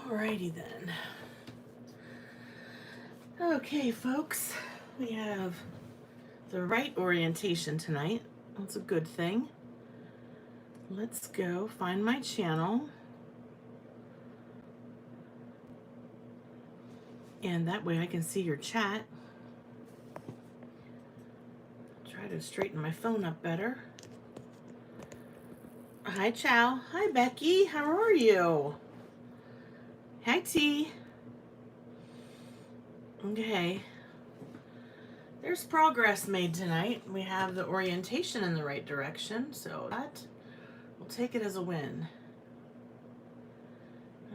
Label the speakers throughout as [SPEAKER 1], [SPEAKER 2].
[SPEAKER 1] Alrighty then. Okay, folks, we have the right orientation tonight. That's a good thing. Let's go find my channel. And that way I can see your chat. Try to straighten my phone up better. Hi, Chow. Hi, Becky. How are you? Hi, T. Okay. There's progress made tonight. We have the orientation in the right direction, so that we'll take it as a win.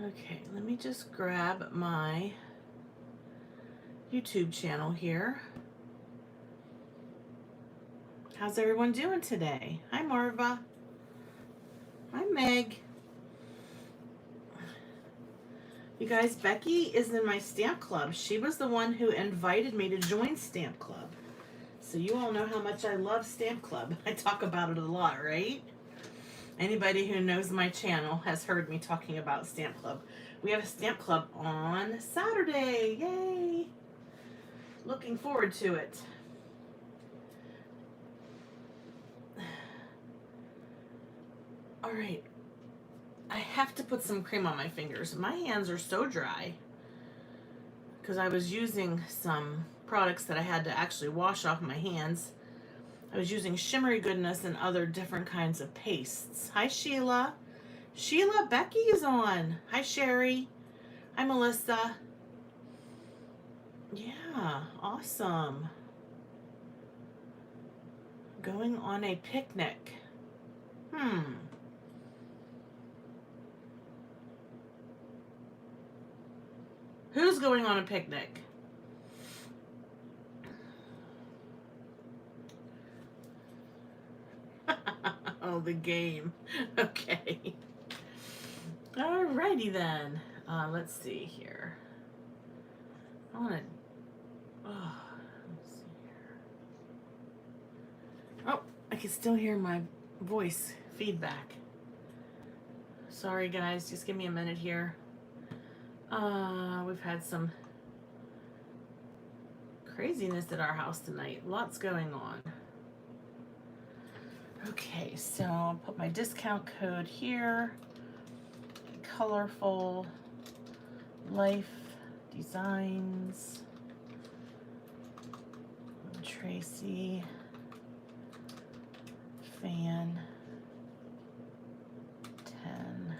[SPEAKER 1] Okay, let me just grab my YouTube channel here. How's everyone doing today? Hi, Marva. Hi, Meg. You guys, Becky is in my stamp club. She was the one who invited me to join stamp club. So you all know how much I love stamp club. I talk about it a lot, right? Anybody who knows my channel has heard me talking about stamp club. We have a stamp club on Saturday. Yay! Looking forward to it. All right. I have to put some cream on my fingers. My hands are so dry because I was using some products that I had to actually wash off my hands. I was using Shimmery Goodness and other different kinds of pastes. Hi, Sheila. Sheila, Becky is on. Hi, Sherry. Hi, Melissa. Yeah, awesome. Going on a picnic. Who's going on a picnic? Oh, the game. Okay. Alrighty then. Let's see here. I want to. Let's see here. Oh, I can still hear my voice feedback. Sorry, guys. Just give me a minute here. We've had some craziness at our house tonight. Lots going on. Okay, so I'll put my discount code here. Colorful Life Designs. Tracy Fan 10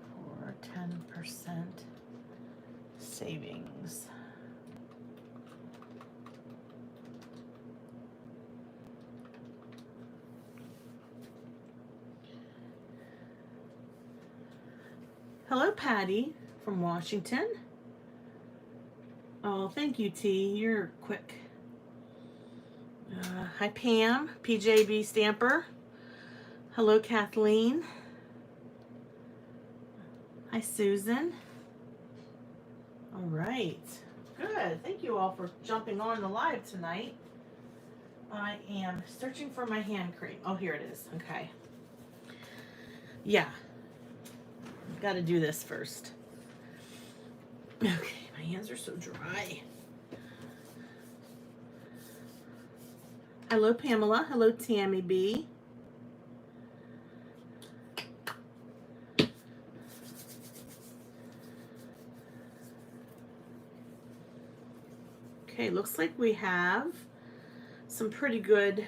[SPEAKER 1] for 10% savings. Hello, Patty from Washington. Oh, thank you, T. You're quick. Hi, Pam, PJB Stamper. Hello, Kathleen. Hi, Susan. All right. Good. Thank you all for jumping on the live tonight. I am searching for my hand cream. Oh, here it is. Okay. Yeah. Got to do this first. Okay, my hands are so dry. Hello, Pamela. Hello, Tammy B. Okay, looks like we have some pretty good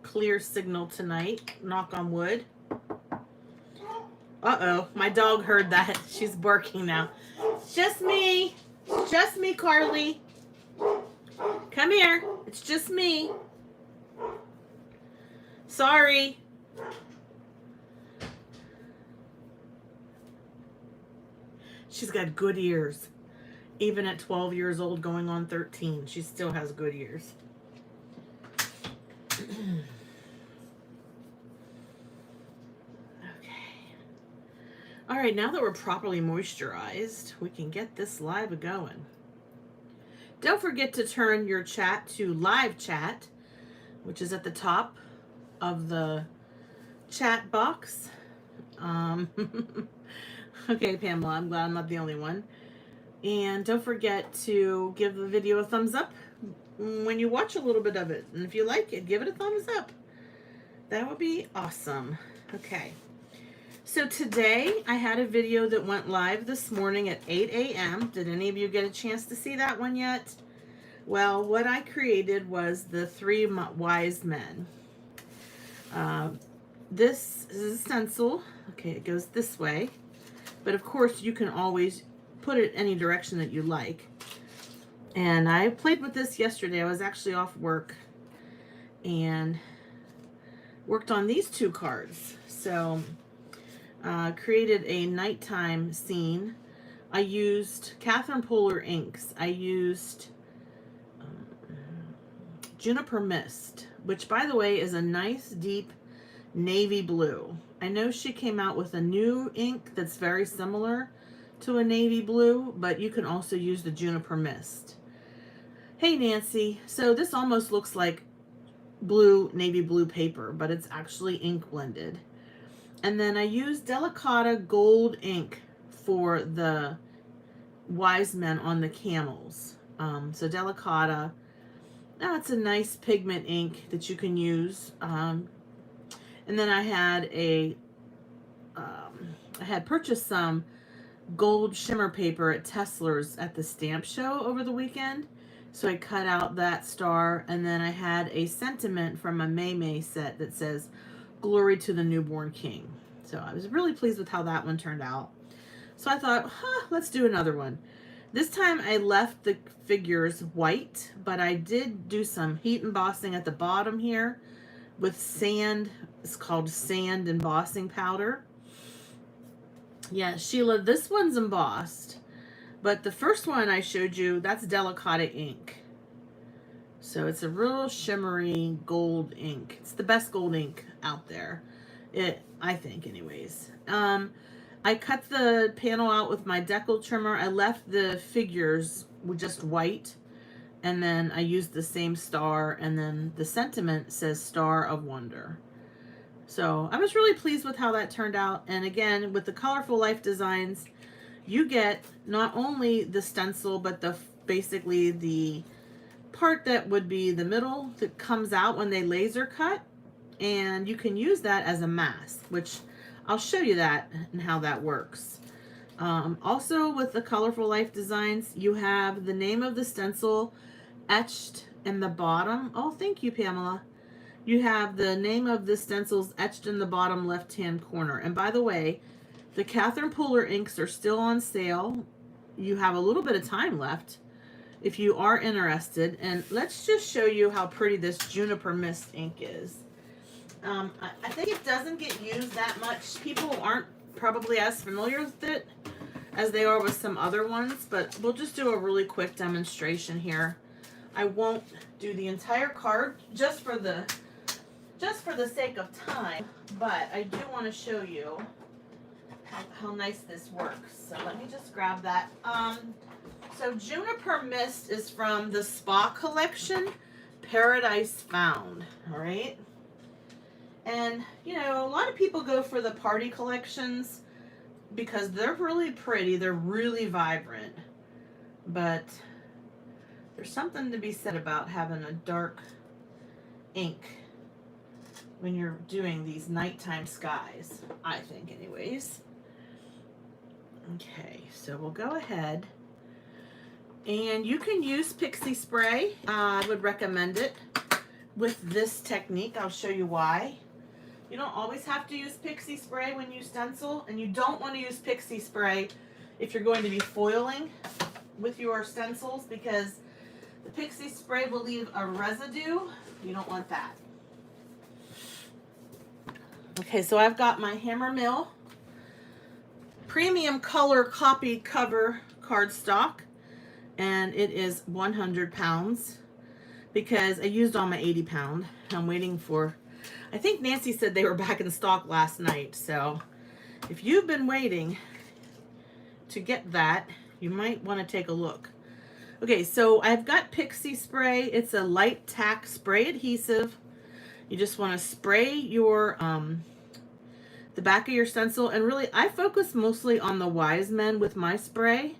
[SPEAKER 1] clear signal tonight. Knock on wood. Uh-oh, my dog heard that. She's barking now. It's just me. It's just me, Carly. Come here. It's just me. Sorry. She's got good ears. Even at 12 years old, going on 13, she still has good ears. Okay. All right, now that we're properly moisturized, we can get this live going. Don't forget to turn your chat to live chat, which is at the top of the chat box. Okay, Pamela, I'm glad I'm not the only one. And don't forget to give the video a thumbs up when you watch a little bit of it. And if you like it, give it a thumbs up. That would be awesome. Okay. So today I had a video that went live this morning at 8 a.m. Did any of you get a chance to see that one yet? Well, what I created was the 3 wise men. This is a stencil. Okay, it goes this way. But of course, you can always put it any direction that you like. And I played with this yesterday. I was actually off work and worked on these 2 cards. So, created a nighttime scene. I used Catherine Polar inks. I used Juniper Mist, which, by the way, is a nice deep navy blue. I know she came out with a new ink that's very similar to a navy blue, but you can also use the Juniper Mist. Hey, Nancy. So this almost looks like blue, navy blue paper, but it's actually ink blended. And then I used Delicata gold ink for the wise men on the camels. So Delicata, it's a nice pigment ink that you can use. And then I had I had purchased some gold shimmer paper at Tessler's at the stamp show over the weekend. So I cut out that star, and then I had a sentiment from a May set that says, "Glory to the Newborn King." So I was really pleased with how that one turned out. So I thought, let's do another one. This time I left the figures white, but I did do some heat embossing at the bottom here with sand. It's called sand embossing powder. Yeah, Sheila, this one's embossed. But the first one I showed you, that's Delicata ink. So it's a real shimmery gold ink. It's the best gold ink out there. I think anyways. I cut the panel out with my decal trimmer. I left the figures with just white. And then I used the same star. And then the sentiment says Star of Wonder. So I was really pleased with how that turned out. And again, with the Colorful Life designs, you get not only the stencil, but basically the part that would be the middle that comes out when they laser cut. And you can use that as a mask, which I'll show you that and how that works. Also with the Colorful Life designs, you have the name of the stencil etched in the bottom. Oh, thank you, Pamela. You have the name of the stencils etched in the bottom left-hand corner. And by the way, the Catherine Polar inks are still on sale. You have a little bit of time left if you are interested. And let's just show you how pretty this Juniper Mist ink is. I think it doesn't get used that much. People aren't probably as familiar with it as they are with some other ones, but we'll just do a really quick demonstration here. I won't do the entire card just for the sake of time, but I do want to show you how nice this works. So let me just grab that. So Juniper Mist is from the Spa collection, Paradise Found. All right. And, you know, a lot of people go for the party collections because they're really pretty. They're really vibrant. But there's something to be said about having a dark ink when you're doing these nighttime skies, I think anyways. Okay, so we'll go ahead. And you can use pixie spray. I would recommend it with this technique. I'll show you why. You don't always have to use pixie spray when you stencil, and you don't want to use pixie spray if you're going to be foiling with your stencils, because the pixie spray will leave a residue. You don't want that. Okay, so I've got my Hammer Mill premium color copy cover cardstock, and it is 100 pounds because I used all my 80 pound. I'm waiting for, I think Nancy said they were back in stock last night, so If you've been waiting to get that, you might want to take a look. Okay, so I've got Pixie Spray. It's a light tack spray adhesive. You just want to spray your the back of your stencil, and really I focus mostly on the Wise Men with my spray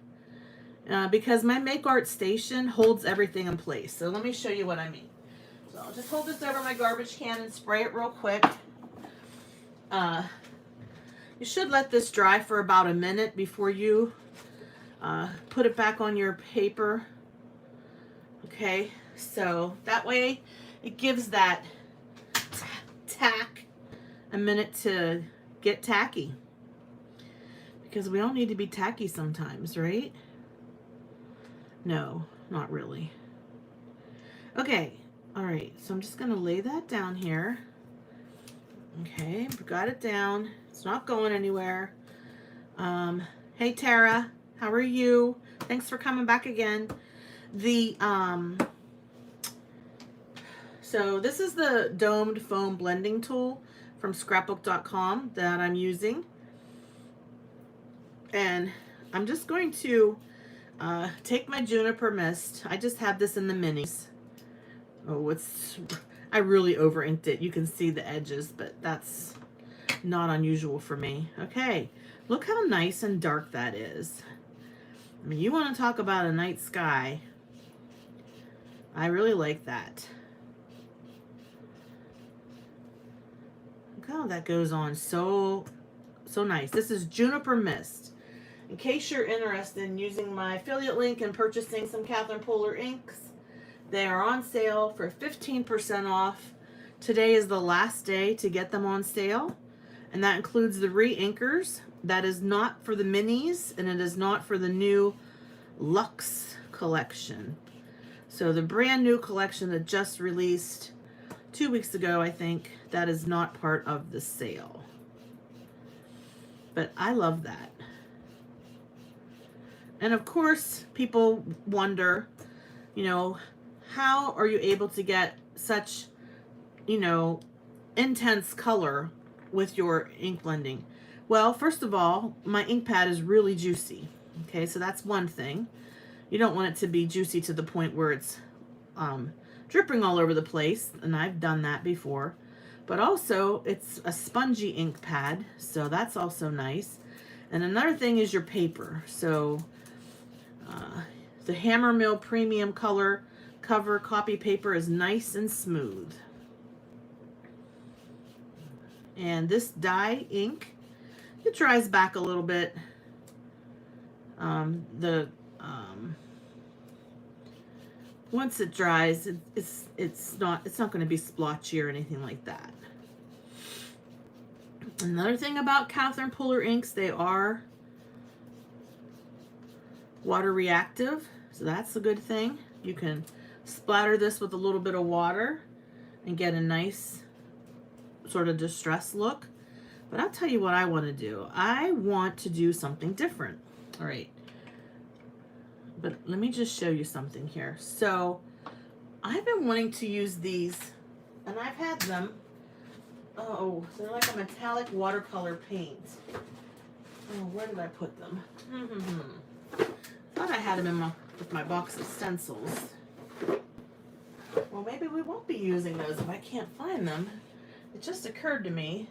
[SPEAKER 1] because my Make Art station holds everything in place. So let me show you what I mean. So I'll just hold this over my garbage can and spray it real quick. You should let this dry for about a minute before you put it back on your paper. Okay, so that way it gives that tack a minute to get tacky. Because we all need to be tacky sometimes, right? No, not really. Okay, all right, so I'm just gonna lay that down here. Okay, got it down. It's not going anywhere. Hey Tara, how are you? Thanks for coming back again. So this is the domed foam blending tool from scrapbook.com that I'm using. And I'm just going to take my Juniper Mist. I just have this in the minis. Oh, I really over inked it. You can see the edges, but that's not unusual for me. Okay, look how nice and dark that is. I mean, you want to talk about a night sky. I really like that. Look how that goes on so nice. This is Juniper Mist. In case you're interested in using my affiliate link and purchasing some Catherine Polar inks, they are on sale for 15% off. Today is the last day to get them on sale, and that includes the re-inkers. That is not for the minis, and it is not for the new Luxe collection. So the brand new collection that just released 2 weeks ago, I think, that is not part of the sale. But I love that. And of course, people wonder, you know, how are you able to get such, you know, intense color with your ink blending? Well, first of all, my ink pad is really juicy. Okay, so that's one thing. You don't want it to be juicy to the point where it's dripping all over the place, and I've done that before. But also, it's a spongy ink pad, so that's also nice. And another thing is your paper. So the Hammermill Premium Color Cover copy paper is nice and smooth. And this dye ink, it dries back a little bit. Once it dries, it's not going to be splotchy or anything like that. Another thing about Catherine Polar inks, they are water reactive, so that's a good thing. You can splatter this with a little bit of water and get a nice sort of distressed look. But I'll tell you what I want to do. I want to do something different. All right. But let me just show you something here. So I've been wanting to use these, and I've had them. Oh, they're like a metallic watercolor paint. Oh, where did I put them? Thought I had them with my box of stencils. Well, maybe we won't be using those if I can't find them. It just occurred to me.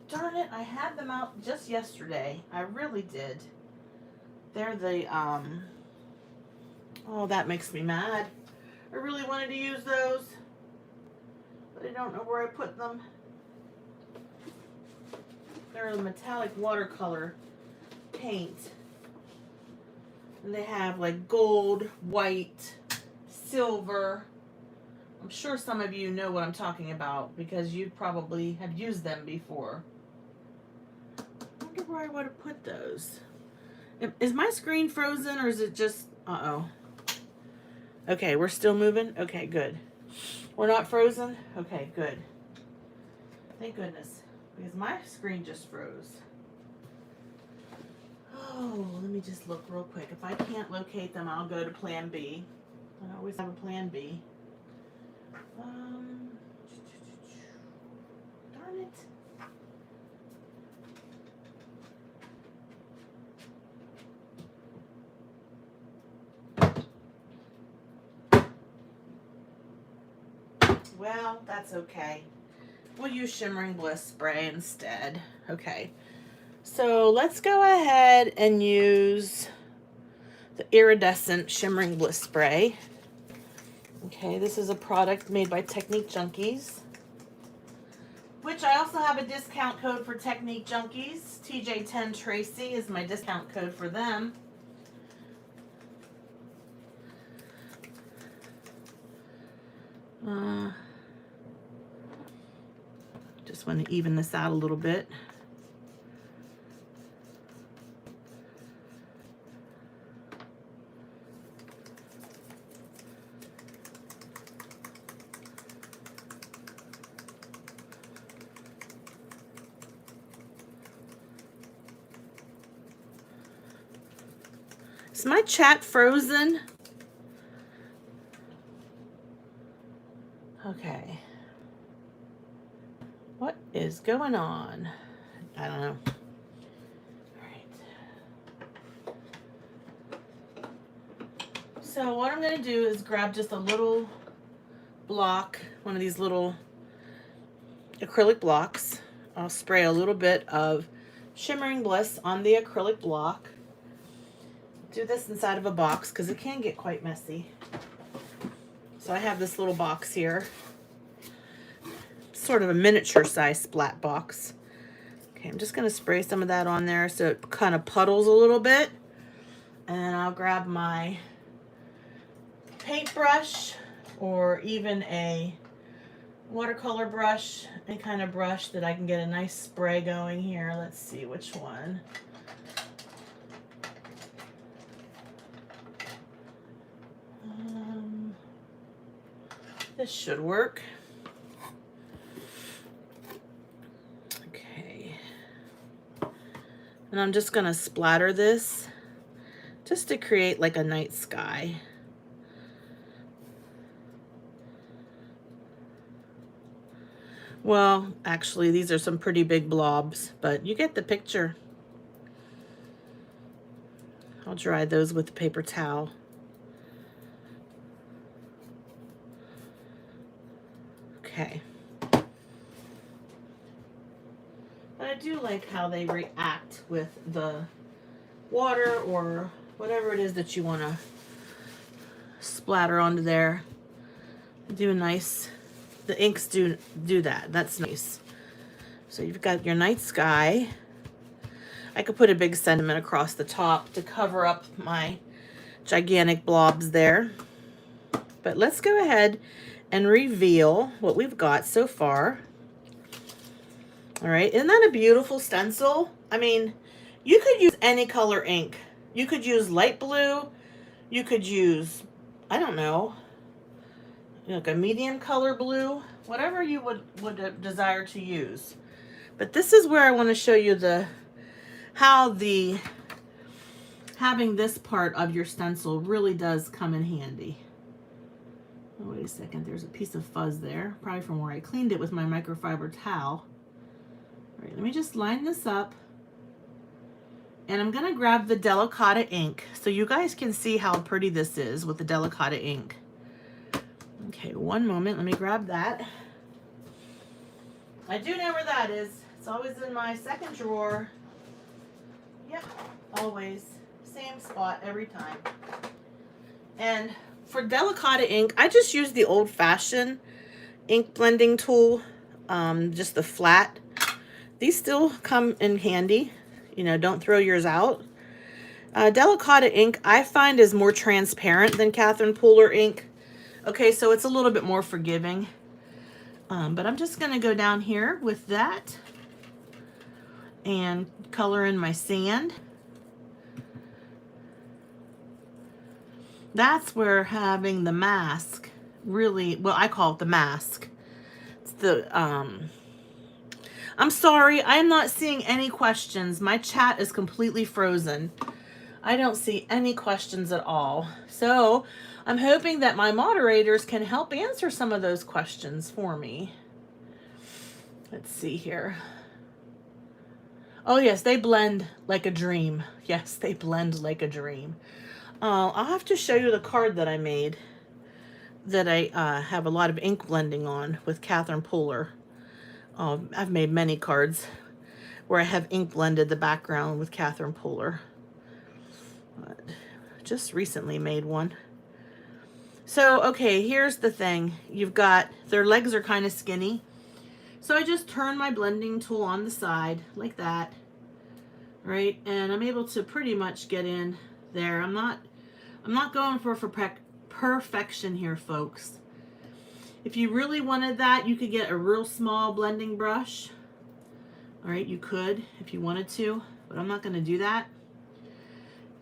[SPEAKER 1] Darn it, I had them out just yesterday. I really did. They're the, oh, that makes me mad. I really wanted to use those, but I don't know where I put them. They're a metallic watercolor paint. And they have like gold, white, silver. I'm sure some of you know what I'm talking about because you probably have used them before. I wonder where I would have put those. Is my screen frozen or is it just, uh-oh. Okay, we're still moving? Okay, good. We're not frozen? Okay, good. Thank goodness, because my screen just froze. Oh, let me just look real quick. If I can't locate them, I'll go to plan B. I always have a plan B. Darn it. Well, that's okay. We'll use Shimmering Bliss spray instead. Okay. So let's go ahead and use the iridescent Shimmering Bliss spray. Okay, this is a product made by Technique Junkies, which I also have a discount code for Technique Junkies. TJ10 Tracy is my discount code for them. Just want to even this out a little bit. Is my chat frozen? Okay. What is going on? I don't know. All right. So what I'm going to do is grab just a little block, one of these little acrylic blocks. I'll spray a little bit of Shimmering Bliss on the acrylic block. Do this inside of a box because it can get quite messy. So I have this little box here, sort of a miniature size splat box. Okay, I'm just going to spray some of that on there so it kind of puddles a little bit. And I'll grab my paintbrush or even a watercolor brush, any kind of brush that I can get a nice spray going here. Let's see which one. This should work. Okay. And I'm just going to splatter this just to create like a night sky. Well, actually, these are some pretty big blobs, but you get the picture. I'll dry those with a paper towel. Okay. But I do like how they react with the water or whatever it is that you want to splatter onto there. Do a nice, the inks do that. That's nice. So you've got your night sky. I could put a big sentiment across the top to cover up my gigantic blobs there. But let's go ahead and reveal what we've got so far. All right, isn't that a beautiful stencil? I mean, you could use any color ink. You could use light blue. You could use, I don't know, like a medium color blue, whatever you would desire to use. But this is where I want to show you how having this part of your stencil really does come in handy. Oh, wait a second, there's a piece of fuzz there, probably from where I cleaned it with my microfiber towel. All right, let me just line this up. And I'm gonna grab the Delicata ink so you guys can see how pretty this is with the Delicata ink. Okay, one moment, let me grab that. I do know where that is. It's always in my second drawer. Yep, always. Same spot every time. And for Delicata ink, I just use the old-fashioned ink blending tool, just the flat. These still come in handy. You know, don't throw yours out. Delicata ink, I find, is more transparent than Catherine Pooler ink. Okay, so it's a little bit more forgiving. But I'm just going to go down here with that and color in my sand. That's where having the mask really, well, I call it the mask. It's the, I'm sorry, I'm not seeing any questions. My chat is completely frozen. I don't see any questions at all. So I'm hoping that my moderators can help answer some of those questions for me. Let's see here. Oh yes, they blend like a dream. Yes, they blend like a dream. I'll have to show you the card that I made. that I have a lot of ink blending on with Catherine Pooler. I've made many cards where I have ink blended the background with Catherine Pooler. Just recently made one. So, okay, here's the thing. You've got, their legs are kind of skinny. So I just turn my blending tool on the side like that, right? And I'm able to pretty much get in there. I'm not going for perfection here, folks. If you really wanted that, you could get a real small blending brush. All right, you could if you wanted to, but I'm not going to do that.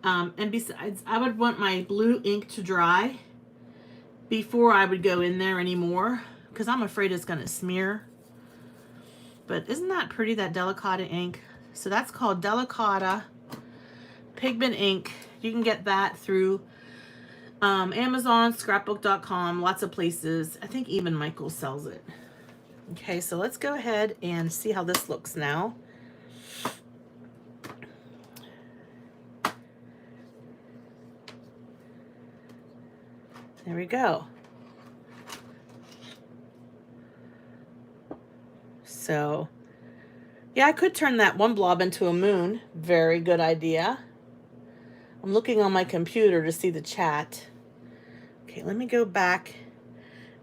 [SPEAKER 1] And besides, I would want my blue ink to dry before I would go in there anymore, because I'm afraid it's going to smear. But isn't that pretty, that Delicata ink? So that's called Delicata Pigment Ink. You can get that through Amazon, scrapbook.com, lots of places. I think even Michael sells it. Okay, so let's go ahead and see how this looks now. There we go. So, yeah, I could turn that one blob into a moon. Very good idea. I'm looking on my computer to see the chat. Okay, let me go back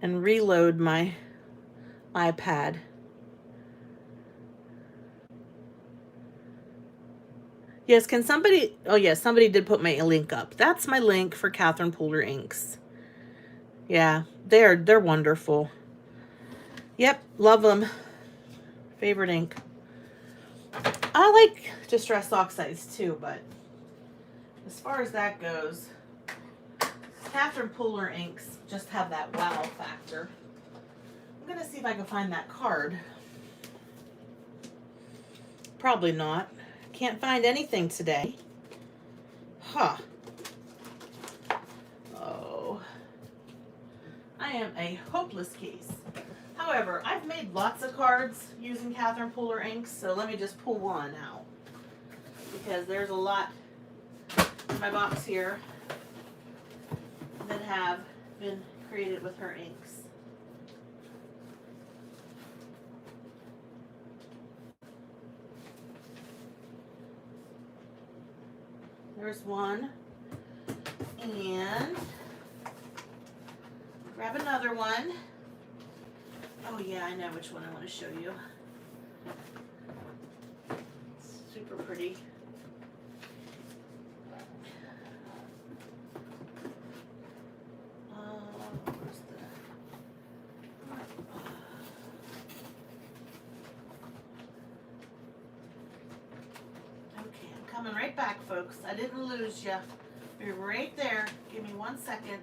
[SPEAKER 1] and reload my iPad. Yes, can somebody, oh yes, somebody did put my link up. That's my link for Catherine Pooler inks. Yeah, they're wonderful. Yep, love them. Favorite ink. I like Distress Oxides too, but as far as that goes, Catherine Pooler inks just have that wow factor. I'm gonna see if I can find that card. Probably not. Can't find anything today. Huh. Oh. I am a hopeless case. However, I've made lots of cards using Catherine Pooler inks, so let me just pull one out, because there's a lot in my box here that have been created with her inks. There's one, and grab another one. Oh yeah, I know which one I want to show you. It's super pretty. Where's the... Okay, I'm coming right back, folks. I didn't lose you. You're right there. Give me 1 second.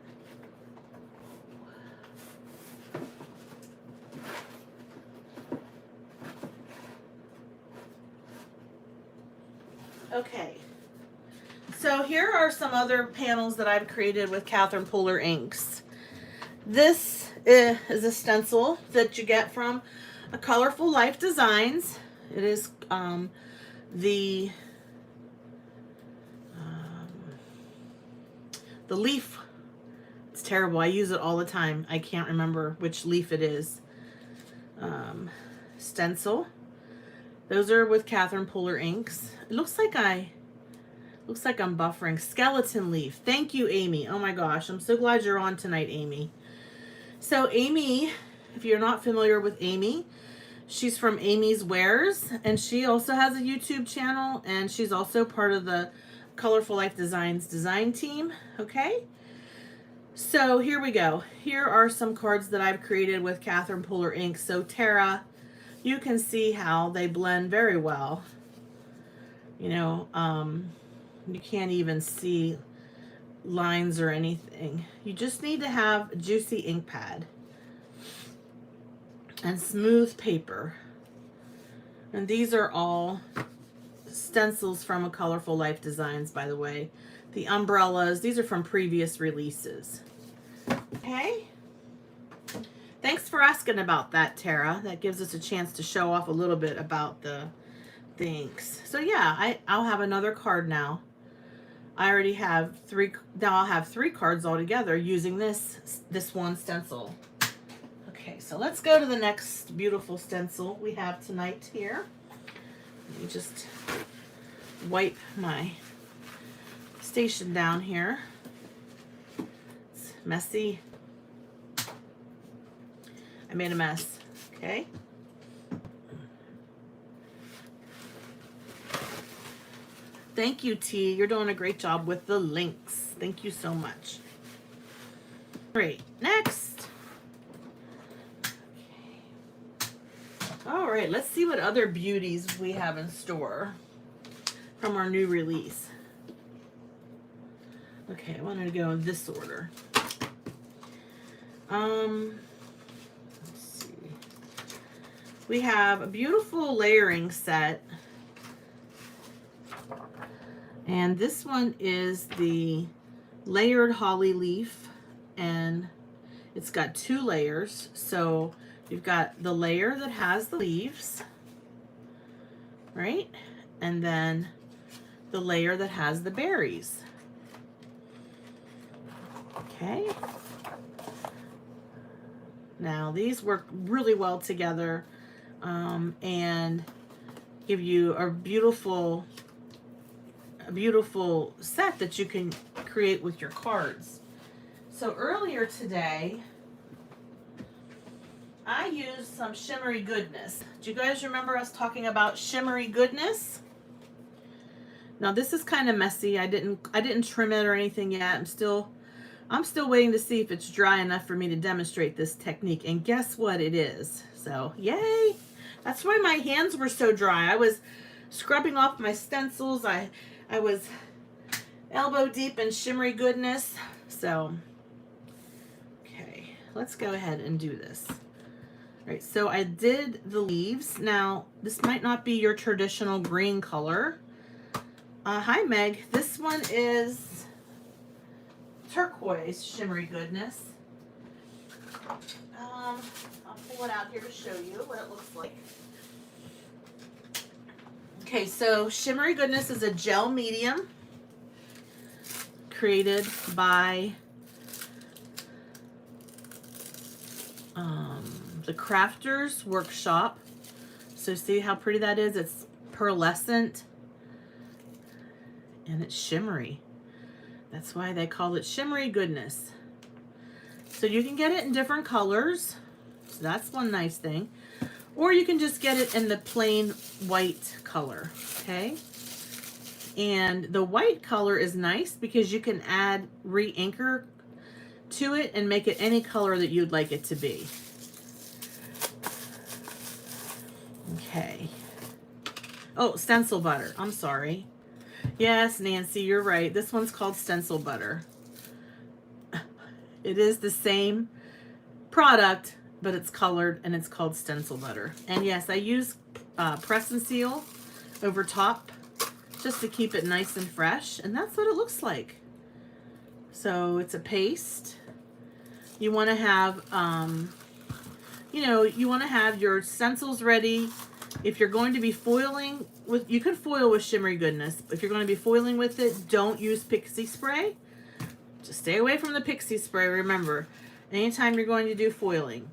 [SPEAKER 1] Okay, so here are some other panels that I've created with Catherine Pooler inks. This is a stencil that you get from a Colorful Life Designs. It is the leaf. It's terrible. I use it all the time. I can't remember which leaf it is. Stencil. Those are with Catherine Pooler inks. It looks like I'm buffering. Skeleton leaf. Thank you, Amy. Oh my gosh, I'm so glad you're on tonight, Amy. So Amy, if you're not familiar with Amy, she's from Amy's Wares, and she also has a YouTube channel, and she's also part of the Colorful Life Designs design team. Okay, so here we go. Here are some cards that I've created with Catherine Pooler inks. So Tara, you can see how they blend very well. You know, you can't even see lines or anything. You just need to have a juicy ink pad and smooth paper. And these are all stencils from a Colorful Life Designs, by the way. The umbrellas, these are from previous releases. Okay. Thanks for asking about that, Tara. That gives us a chance to show off a little bit about the inks. So yeah, I'll have another card now. I already have three. Now I'll have 3 cards altogether using this one stencil. Okay, so let's go to the next beautiful stencil we have tonight here. Let me just wipe my station down here. It's messy. I made a mess. Okay. Thank you, T. You're doing a great job with the links. Thank you so much. Great. Next. Okay. All right. Let's see what other beauties we have in store from our new release. Okay, I wanted to go in this order. Let's see. We have a beautiful layering set. And this one is the layered holly leaf, and it's got 2 layers. So you've got the layer that has the leaves, right? And then the layer that has the berries. Okay. Now these work really well together and give you a beautiful set that you can create with your cards. So earlier today, I used some shimmery goodness. Do you guys remember us talking about shimmery goodness? Now this is kind of messy. I didn't trim it or anything yet. I'm still waiting to see if it's dry enough for me to demonstrate this technique. And guess what it is? So yay! That's why my hands were so dry. I was scrubbing off my stencils. I was elbow deep in shimmery goodness. So, okay, let's go ahead and do this. All right, so I did the leaves. Now, this might not be your traditional green color. Hi, Meg. This one is turquoise shimmery goodness. I'll pull it out here to show you what it looks like. Okay, so shimmery goodness is a gel medium created by the Crafters Workshop. So see how pretty that is? It's pearlescent and it's shimmery. That's why they call it shimmery goodness. So you can get it in different colors. So that's one nice thing. Or you can just get it in the plain white color, okay? And the white color is nice because you can add re-inker to it and make it any color that you'd like it to be. Okay. Oh, stencil butter. I'm sorry. Yes, Nancy, you're right. This one's called stencil butter. It is the same product, but it's colored and it's called stencil butter. And yes, I use press and seal over top just to keep it nice and fresh. And that's what it looks like. So it's a paste. You want to have, you want to have your stencils ready. If you're going to be foiling with, you could foil with shimmery goodness. If you're going to be foiling with it, don't use pixie spray. Just stay away from the pixie spray, remember, anytime you're going to do foiling.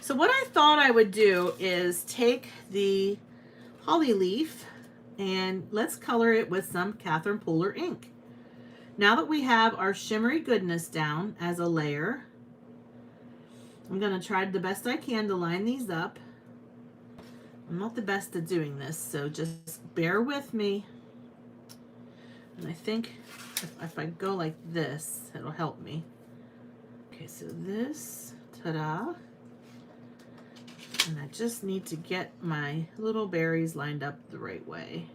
[SPEAKER 1] So what I thought I would do is take the holly leaf and let's color it with some Catherine Pooler ink. Now that we have our shimmery goodness down as a layer, I'm going to try the best I can to line these up. I'm not the best at doing this, so just bear with me. And I think if I go like this, it'll help me. Okay, so this, ta-da. And I just need to get my little berries lined up the right way.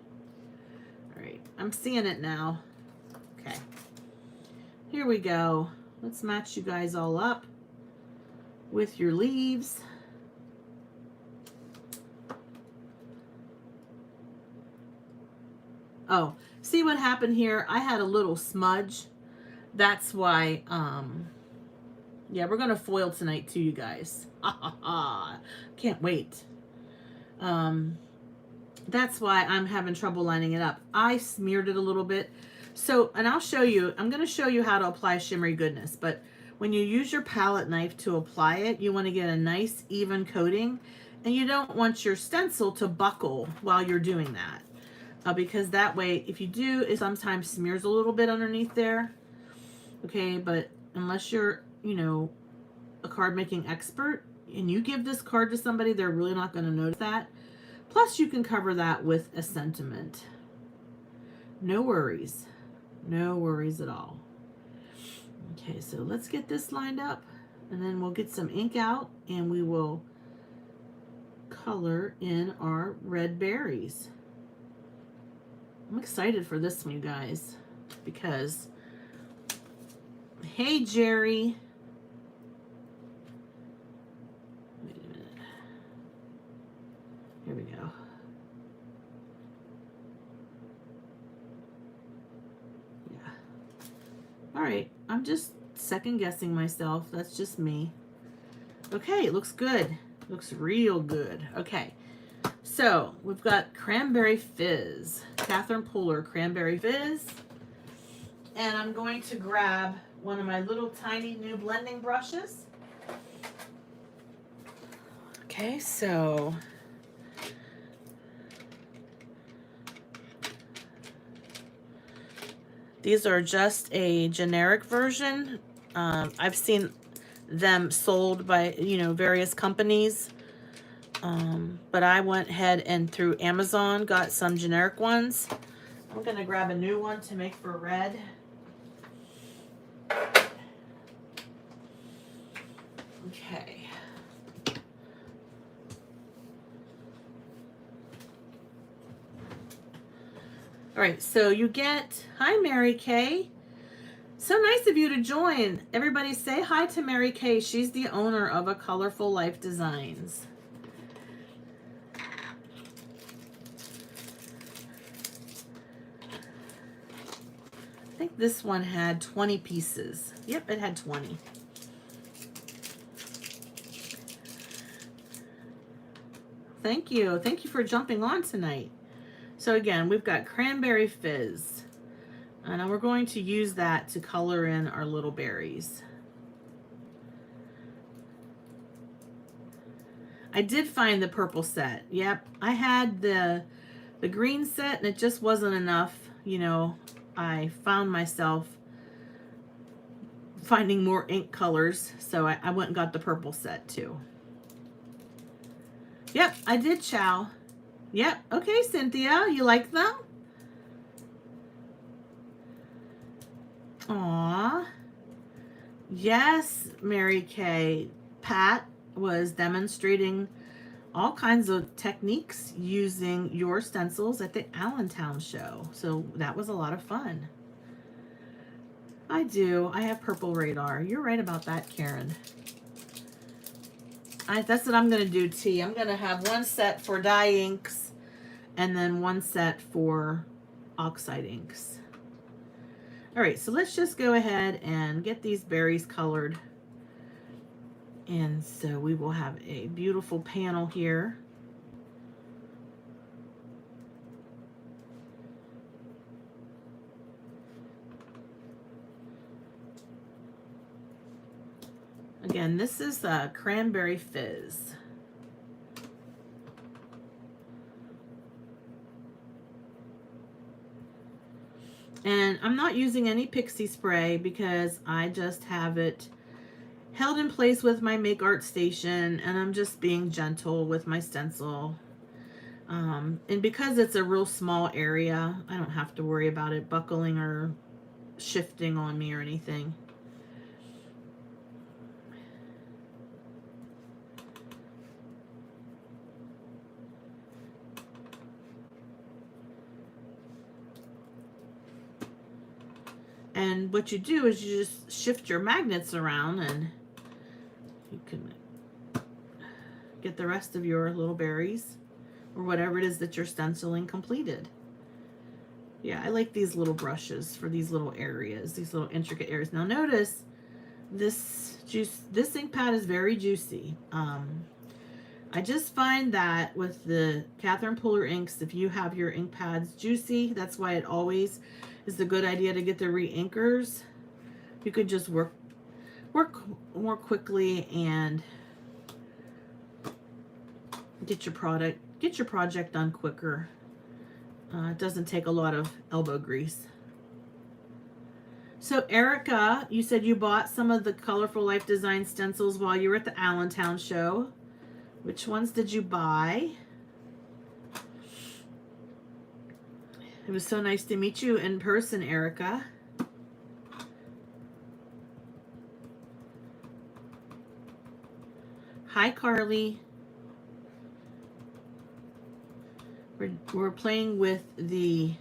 [SPEAKER 1] All right, I'm seeing it now. Okay, here we go. Let's match you guys all up with your leaves. Oh, see what happened here? I had a little smudge. That's why, yeah, we're going to foil tonight too, you guys. Can't wait. That's why I'm having trouble lining it up. I smeared it a little bit. So, and I'll show you, I'm going to show you how to apply shimmery goodness, but when you use your palette knife to apply it, you want to get a nice even coating, and you don't want your stencil to buckle while you're doing that. Because that way, if you do, it sometimes smears a little bit underneath there. Okay, but unless you're, you know, a card making expert and you give this card to somebody, they're really not going to notice that. Plus, you can cover that with a sentiment. No worries. No worries at all. Okay, so let's get this lined up, and then we'll get some ink out and we will color in our red berries. I'm excited for this one, you guys, because, hey, Jerry. Wait a minute. Here we go. Yeah. All right, I'm just second guessing myself. That's just me. Okay, it looks good. Looks real good. Okay. So we've got Cranberry Fizz, Catherine Poehler Cranberry Fizz, and I'm going to grab one of my little tiny new blending brushes. Okay, so these are just a generic version. I've seen them sold by, you know, various companies. But I went ahead and through Amazon got some generic ones. I'm going to grab a new one to make for red. Okay. All right, so you get, hi Mary Kay. So nice of you to join. Everybody say hi to Mary Kay. She's the owner of A Colorful Life Designs. I think this one had 20 pieces. Yep, it had 20. Thank you. Thank you for jumping on tonight. So again, we've got Cranberry Fizz. And we're going to use that to color in our little berries. I did find the purple set. Yep, I had the green set and it just wasn't enough. You know, I found myself finding more ink colors, so I went and got the purple set too. Yep, I did, Chow. Yep, okay, Cynthia, you like them? Aw. Yes, Mary Kay. Pat was demonstrating all kinds of techniques using your stencils at the Allentown show. So that was a lot of fun. I do. I have purple radar. You're right about that, Karen. That's what I'm going to do, T. I'm going to have one set for dye inks and then one set for oxide inks. All right, so let's just go ahead and get these berries colored. And so we will have a beautiful panel here. Again, this is Cranberry Fizz. And I'm not using any pixie spray because I just have it held in place with my Make Art Station, and I'm just being gentle with my stencil. And because it's a real small area, I don't have to worry about it buckling or shifting on me or anything. And what you do is you just shift your magnets around and you can get the rest of your little berries or whatever it is that you're stenciling completed. Yeah, I like these little brushes for these little areas, these little intricate areas. Now notice this ink pad is very juicy. I just find that with the Catherine Puller inks, if you have your ink pads juicy, that's why it always is a good idea to get the re-inkers. You could just work more quickly and get your project done quicker. It doesn't take a lot of elbow grease. So Erica, you said you bought some of the Colorful Life Design stencils while you were at the Allentown show. Which ones did you buy? It was so nice to meet you in person, Erica. Hi, Carly. We're playing with the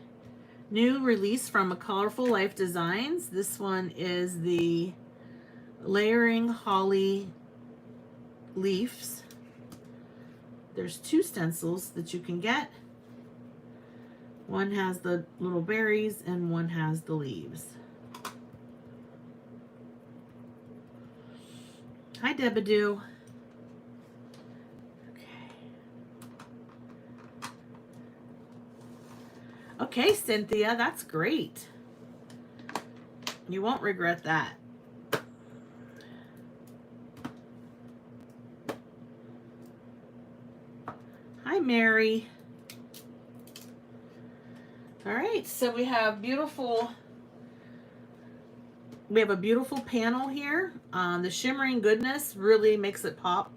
[SPEAKER 1] new release from a Colorful Life Designs. This one is the Layering Holly Leaves. There's 2 stencils that you can get. One has the little berries and one has the leaves. Hi, Debadoo. Okay, Cynthia, that's great. You won't regret that. Hi, Mary. All right, so we have a beautiful panel here. The shimmering goodness really makes it pop.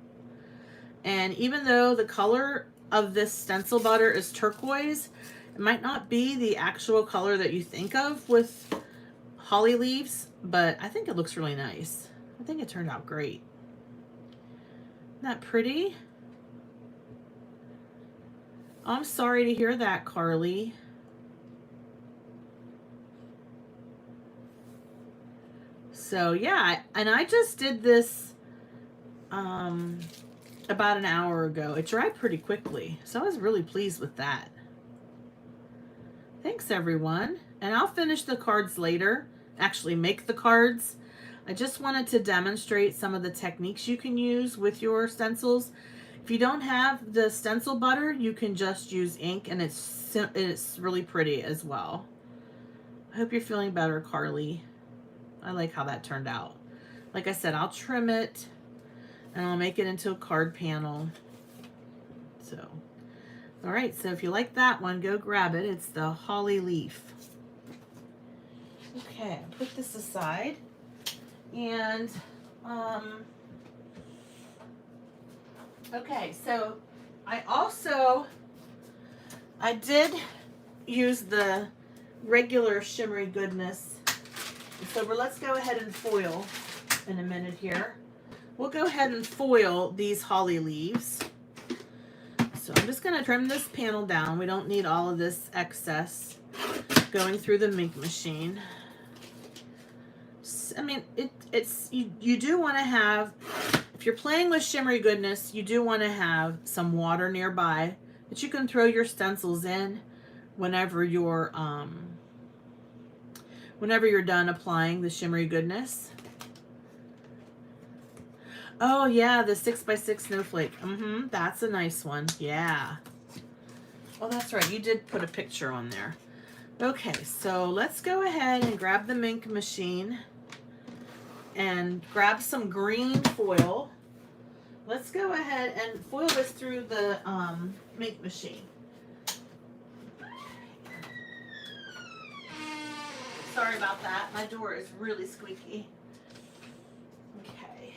[SPEAKER 1] And even though the color of this stencil butter is turquoise, it might not be the actual color that you think of with holly leaves, but I think it looks really nice. I think it turned out great. Isn't that pretty? I'm sorry to hear that, Carly. So yeah, and I just did this about an hour ago. It dried pretty quickly, so I was really pleased with that. Thanks, everyone. And I'll finish the cards later, actually make the cards. I just wanted to demonstrate some of the techniques you can use with your stencils. If you don't have the stencil butter, you can just use ink, and it's really pretty as well. I hope you're feeling better, Carly. I like how that turned out. Like I said, I'll trim it and I'll make it into a card panel. So, all right, so if you like that one, go grab it. It's the holly leaf. Okay, put this aside. And, okay, so I did use the regular shimmery goodness. So let's go ahead and foil in a minute here. We'll go ahead and foil these holly leaves. So I'm just going to trim this panel down. We don't need all of this excess going through the ink machine. I mean, you do want to have, if you're playing with shimmery goodness, you do want to have some water nearby that you can throw your stencils in whenever you're done applying the shimmery goodness. Oh yeah, the 6x6 snowflake. That's a nice one. Yeah. Oh, that's right. You did put a picture on there. Okay, so let's go ahead and grab the ink machine and grab some green foil. Let's go ahead and foil this through the ink machine. Sorry about that. My door is really squeaky. Okay.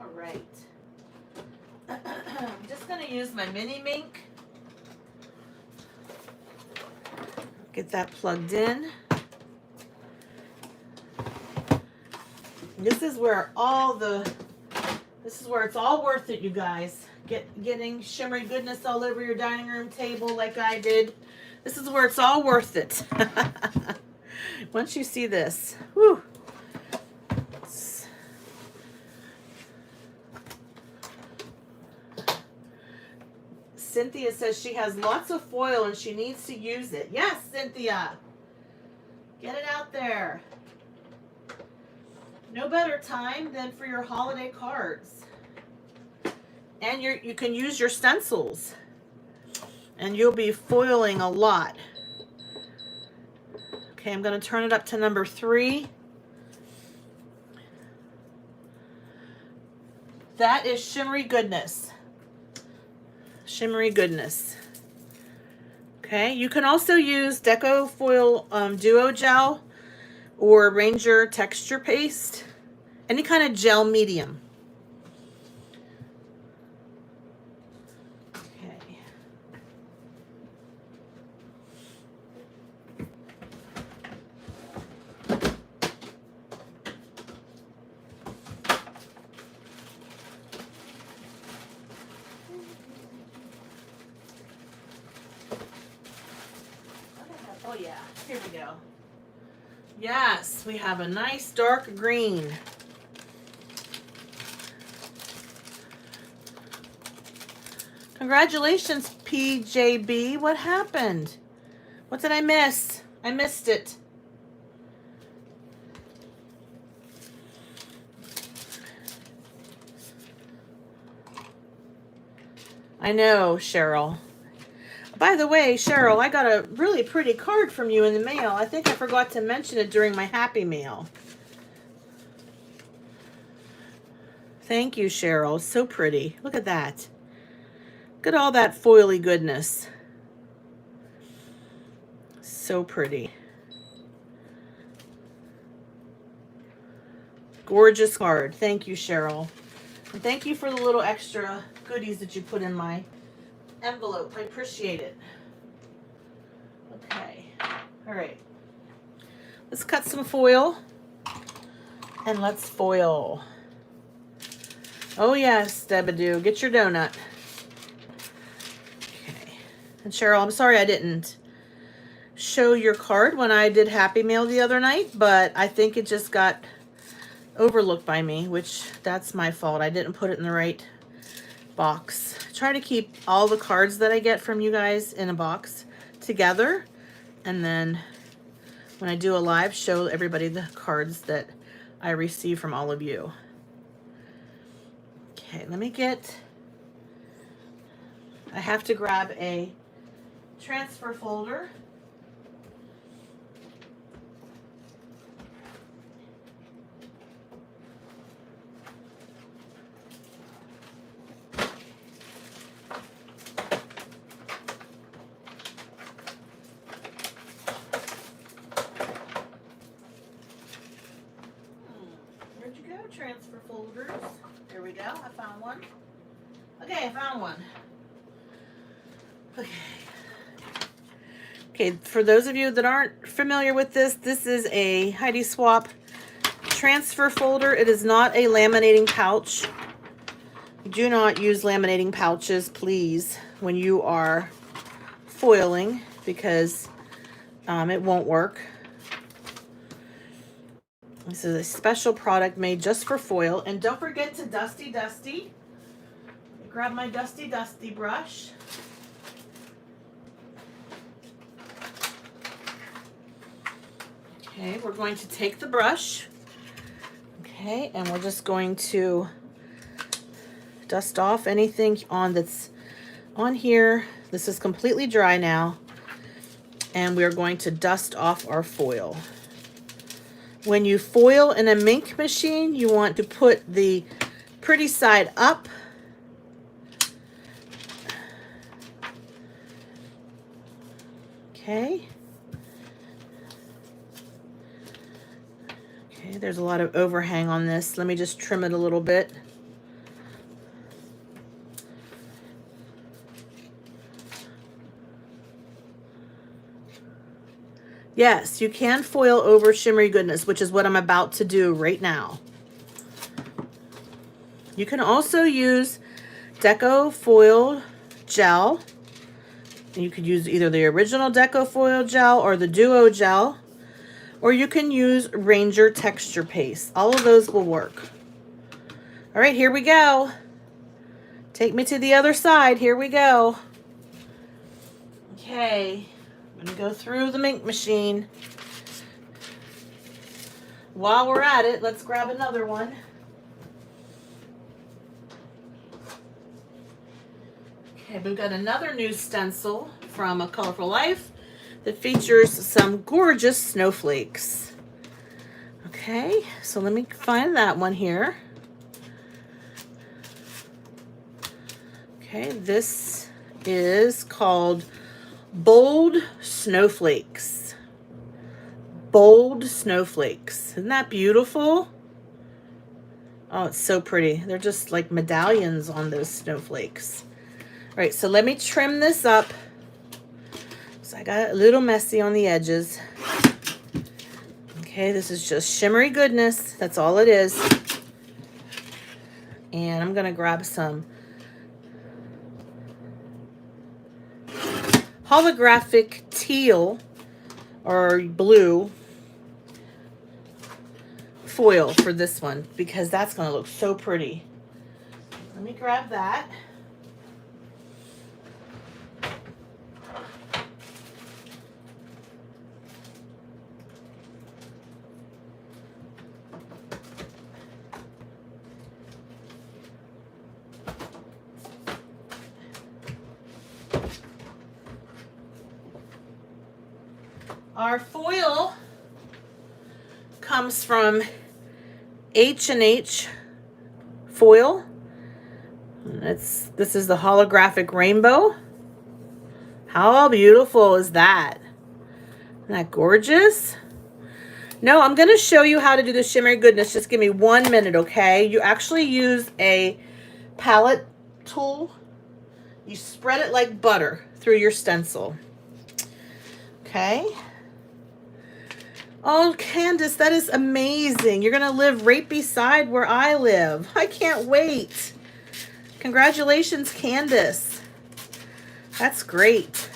[SPEAKER 1] All right. I'm just going to use my mini mink. Get that plugged in. This is where it's all worth it, you guys. Getting shimmery goodness all over your dining room table like I did. This is where it's all worth it. Once you see this, whew. Cynthia says she has lots of foil and she needs to use it. Yes, Cynthia. Get it out there. No better time than for your holiday cards. And you can use your stencils. And you'll be foiling a lot. Okay, I'm going to turn it up to number 3. That is Shimmery Goodness. Shimmery Goodness. Okay, you can also use Deco Foil Duo Gel or Ranger Texture Paste. Any kind of gel medium. Okay. Oh yeah, here we go. Yes, we have a nice dark green. Congratulations, PJB. What happened? What did I miss? I missed it. I know, Cheryl. By the way, Cheryl, I got a really pretty card from you in the mail. I think I forgot to mention it during my Happy Mail. Thank you, Cheryl. So pretty. Look at that. Look at all that foily goodness. So pretty. Gorgeous card. Thank you, Cheryl. And thank you for the little extra goodies that you put in my envelope. I appreciate it. Okay. All right. Let's cut some foil. And let's foil. Oh, yes, Debadoo. Get your donut. Okay. And Cheryl, I'm sorry I didn't show your card when I did Happy Mail the other night, but I think it just got overlooked by me, which that's my fault. I didn't put it in the right box. I try to keep all the cards that I get from you guys in a box together, and then when I do a live, show everybody the cards that I receive from all of you. Okay, let me get, I have to grab a transfer folder. Where'd you go, transfer folders? There we go, I found one. Okay, I found one. Okay. Okay, for those of you that aren't familiar with this, this is a Heidi Swap transfer folder. It is not a laminating pouch. Do not use laminating pouches, please, when you are foiling, because it won't work. This is a special product made just for foil. And don't forget to dusty. Grab my dusty brush. Okay, we're going to take the brush. Okay, and we're just going to dust off anything that's on here. This is completely dry now. And we're going to dust off our foil. When you foil in a mink machine, you want to put the pretty side up. Okay. Okay, there's a lot of overhang on this. Let me just trim it a little bit. Yes, you can foil over Shimmery Goodness, which is what I'm about to do right now. You can also use Deco Foil Gel. You could use either the original Deco Foil Gel or the Duo Gel, or you can use Ranger Texture Paste. All of those will work. All right, here we go. Take me to the other side. Here we go. Okay. I'm going to go through the mink machine. While we're at it, let's grab another one. Okay, we've got another new stencil from A Colorful Life that features some gorgeous snowflakes. Okay, so let me find that one here. Okay, this is called Bold Snowflakes. Bold Snowflakes. Isn't that beautiful? Oh, it's so pretty. They're just like medallions on those snowflakes. All right, so let me trim this up. So I got it a little messy on the edges. Okay, this is just shimmery goodness. That's all it is. And I'm gonna grab some holographic teal or blue foil for this one because that's going to look so pretty. Let me grab that. Our foil comes from H&H foil. This is the holographic rainbow. How beautiful is that? Isn't that gorgeous? No, I'm going to show you how to do the shimmery goodness. Just give me 1 minute, okay? You actually use a palette tool. You spread it like butter through your stencil. Okay. Oh, Candace, that is amazing. You're going to live right beside where I live. I can't wait. Congratulations, Candace. That's great.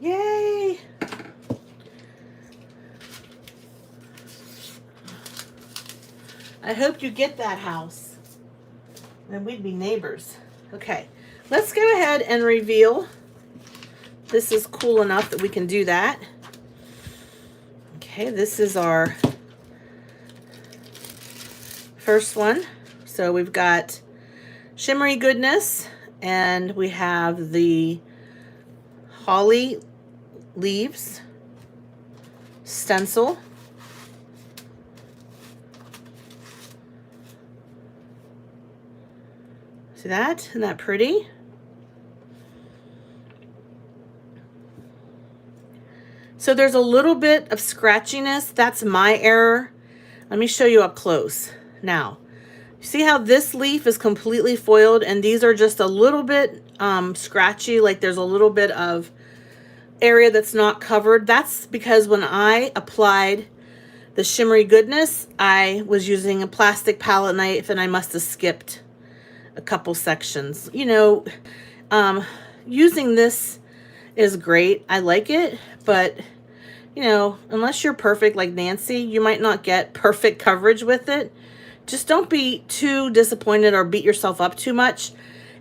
[SPEAKER 1] Yay. I hope you get that house. Then we'd be neighbors. Okay, let's go ahead and reveal. This is cool enough that we can do that. Okay, this is our first one. So we've got shimmery goodness, and we have the holly leaves stencil. See that? Isn't that pretty? So there's a little bit of scratchiness. That's my error. Let me show you up close. Now, see how this leaf is completely foiled and these are just a little bit scratchy, like there's a little bit of area that's not covered. That's because when I applied the shimmery goodness, I was using a plastic palette knife and I must have skipped a couple sections. You know, using this is great. I like it, but you know, unless you're perfect like Nancy, you might not get perfect coverage with it. Just don't be too disappointed or beat yourself up too much.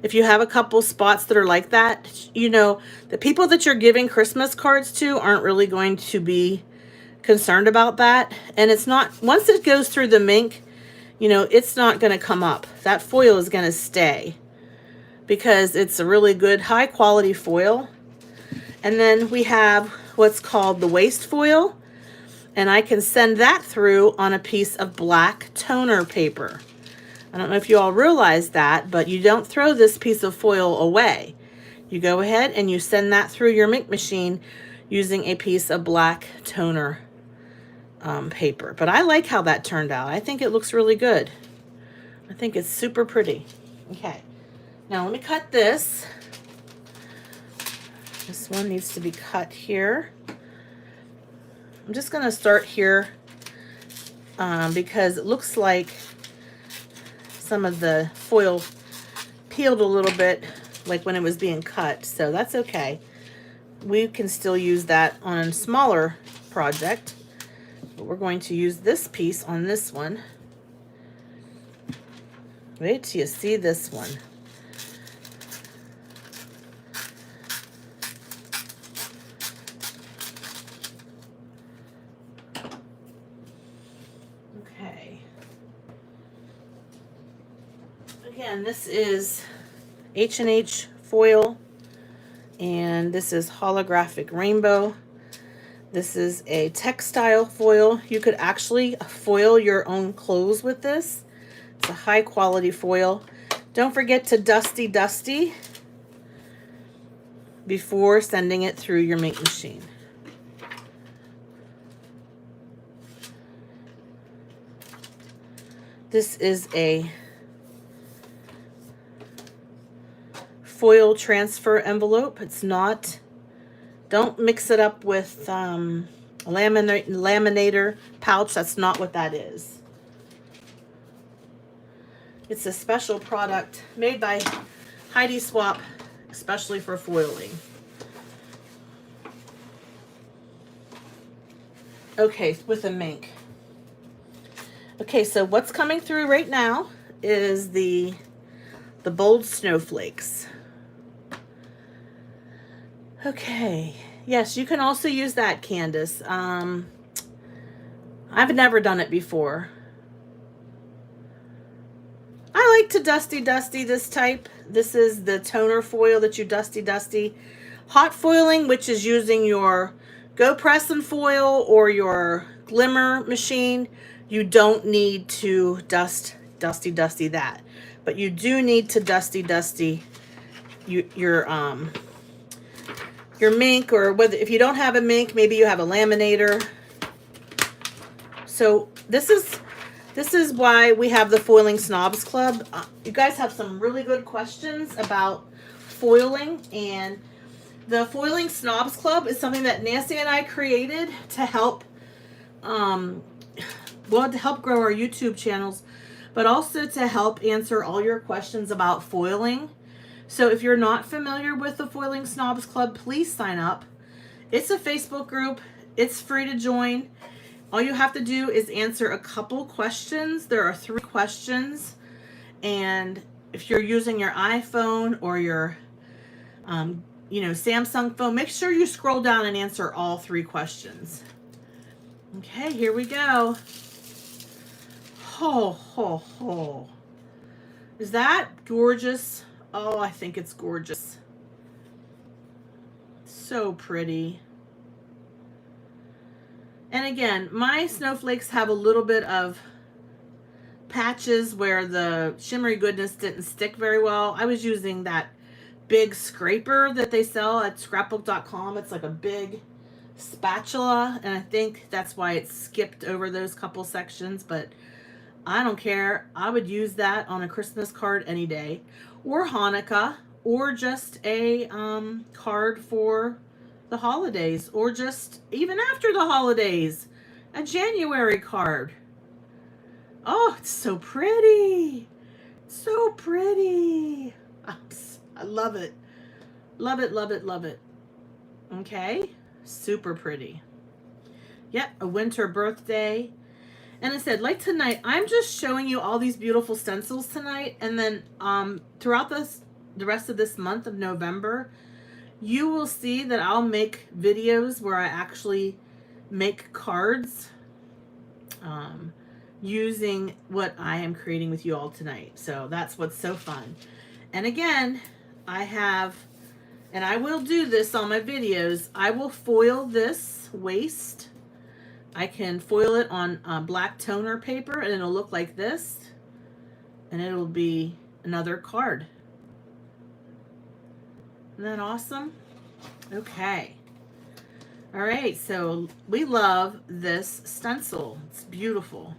[SPEAKER 1] If you have a couple spots that are like that, you know, the people that you're giving Christmas cards to aren't really going to be concerned about that. And it's not, once it goes through the mink, you know, it's not going to come up. That foil is going to stay because it's a really good high quality foil. And then we have what's called the waste foil. And I can send that through on a piece of black toner paper. I don't know if you all realize that, but you don't throw this piece of foil away. You go ahead and you send that through your ink machine using a piece of black toner paper. But I like how that turned out. I think it looks really good. I think it's super pretty. Okay, now let me cut this. This one needs to be cut here. I'm just going to start here because it looks like some of the foil peeled a little bit like when it was being cut. So that's okay. We can still use that on a smaller project. But we're going to use this piece on this one. Wait till you see this one. Okay. Again, this is H&H foil, and this is holographic rainbow. This is a textile foil. You could actually foil your own clothes with this. It's a high quality foil. Don't forget to dusty before sending it through your make machine. This is a foil transfer envelope. It's not, don't mix it up with laminator pouch. That's not what that is. It's a special product made by Heidi Swap, especially for foiling. Okay, with a mink. Okay, so what's coming through right now is the bold snowflakes. Okay, yes, you can also use that, Candace. I've never done it before. I like to dusty this type. This is the toner foil that you dusty. Hot foiling, which is using your Go Press and Foil or your Glimmer machine, you don't need to dusty that. But you do need to dusty your mink, or whether if you don't have a mink, maybe you have a laminator. So this is why we have the Foiling Snobs Club. You guys have some really good questions about foiling, and the Foiling Snobs Club is something that Nancy and I created to help, to help grow our YouTube channels, but also to help answer all your questions about foiling. So if you're not familiar with the Foiling Snobs Club, please sign up. It's a Facebook group. It's free to join. All you have to do is answer a couple questions. There are 3 questions. And if you're using your iPhone or your Samsung phone, make sure you scroll down and answer all 3 questions. Okay, here we go. Ho. Is that gorgeous? Oh, I think it's gorgeous. So pretty. And again, my snowflakes have a little bit of patches where the shimmery goodness didn't stick very well. I was using that big scraper that they sell at scrapbook.com. It's like a big spatula, and I think that's why it skipped over those couple sections, but I don't care. I would use that on a Christmas card any day, or Hanukkah, or just a card for the holidays, or just even after the holidays, a January card. Oh, it's so pretty. So pretty. I love it. Love it. Okay. Super pretty. Yep, a winter birthday. And I said, like tonight, I'm just showing you all these beautiful stencils tonight. And then throughout the rest of this month of November, you will see that I'll make videos where I actually make cards using what I am creating with you all tonight. So that's what's so fun. And again, I will do this on my videos. I will foil this waist. I can foil it on black toner paper, and it'll look like this. And it'll be another card. Isn't that awesome? Okay. All right, so we love this stencil. It's beautiful.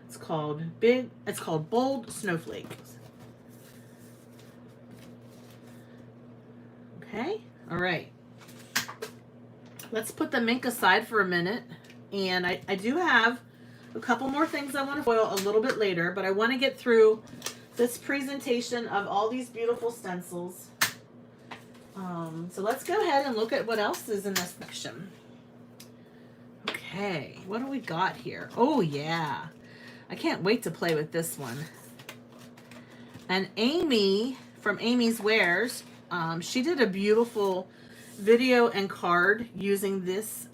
[SPEAKER 1] It's called Bold Snowflakes. Okay, all right. Let's put the mink aside for a minute. And I do have a couple more things I want to foil a little bit later, but I want to get through this presentation of all these beautiful stencils. So let's go ahead and look at what else is in this section. Okay, what do we got here? Oh yeah, I can't wait to play with this one. And Amy from Amy's Wares, she did a beautiful video and card using this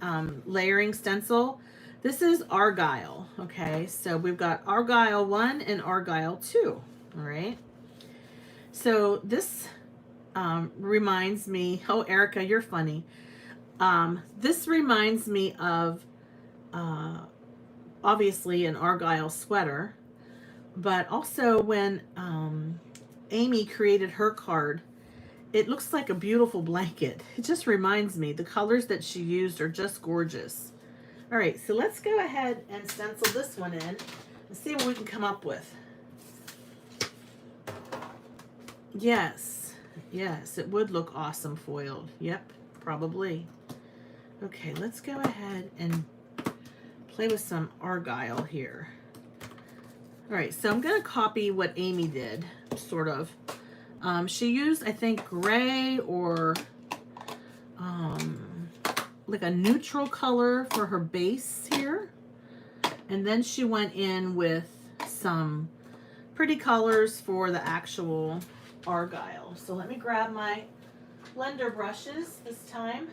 [SPEAKER 1] layering stencil. This is Argyle. Okay, so we've got Argyle 1 and Argyle 2. All right. So this reminds me, oh, Erica, you're funny. This reminds me of obviously an Argyle sweater, but also when Amy created her card, it looks like a beautiful blanket. It just reminds me, the colors that she used are just gorgeous. All right, so let's go ahead and stencil this one in and see what we can come up with. Yes, yes, it would look awesome foiled. Yep, probably. Okay, let's go ahead and play with some Argyle here. All right, so I'm gonna copy what Amy did, sort of. She used, I think, gray or like a neutral color for her base here. And then she went in with some pretty colors for the actual Argyle. So let me grab my blender brushes this time.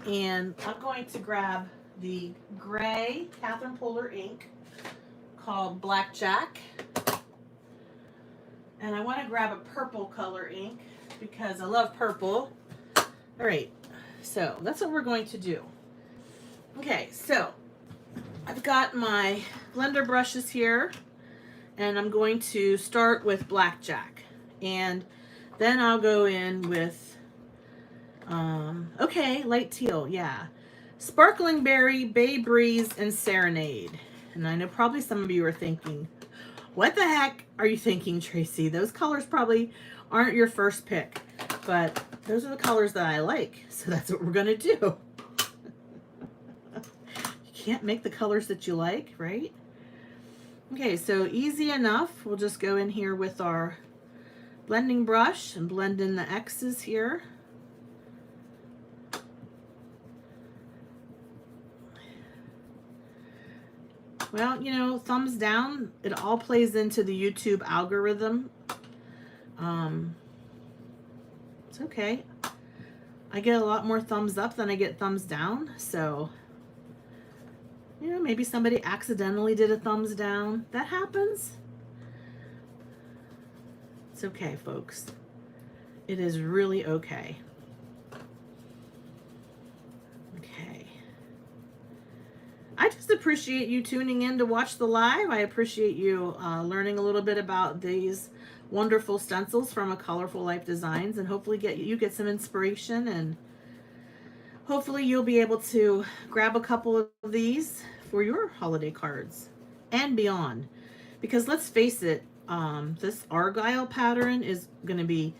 [SPEAKER 1] And I'm going to grab the gray Catherine Polar ink called Blackjack. And I want to grab a purple color ink because I love purple. All right, so that's what we're going to do. Okay, so I've got my blender brushes here, and I'm going to start with Blackjack. And then I'll go in with, okay, light teal, yeah. Sparkling Berry, Bay Breeze, and Serenade. And I know probably some of you are thinking, what the heck are you thinking, Tracy? Those colors probably aren't your first pick, but those are the colors that I like, so that's what we're gonna do. You can't make the colors that you like, right? Okay, so easy enough. We'll just go in here with our blending brush and blend in the X's here. Well, you know, thumbs down, it all plays into the YouTube algorithm. It's okay. I get a lot more thumbs up than I get thumbs down, so, you know, maybe somebody accidentally did a thumbs down. That happens. It's okay, folks. It is really okay. Okay. I just appreciate you tuning in to watch the live. I appreciate you learning a little bit about these wonderful stencils from A Colorful Life Designs, and hopefully you get some inspiration, and hopefully you'll be able to grab a couple of these for your holiday cards and beyond. Because let's face it, this Argyle pattern is going to be,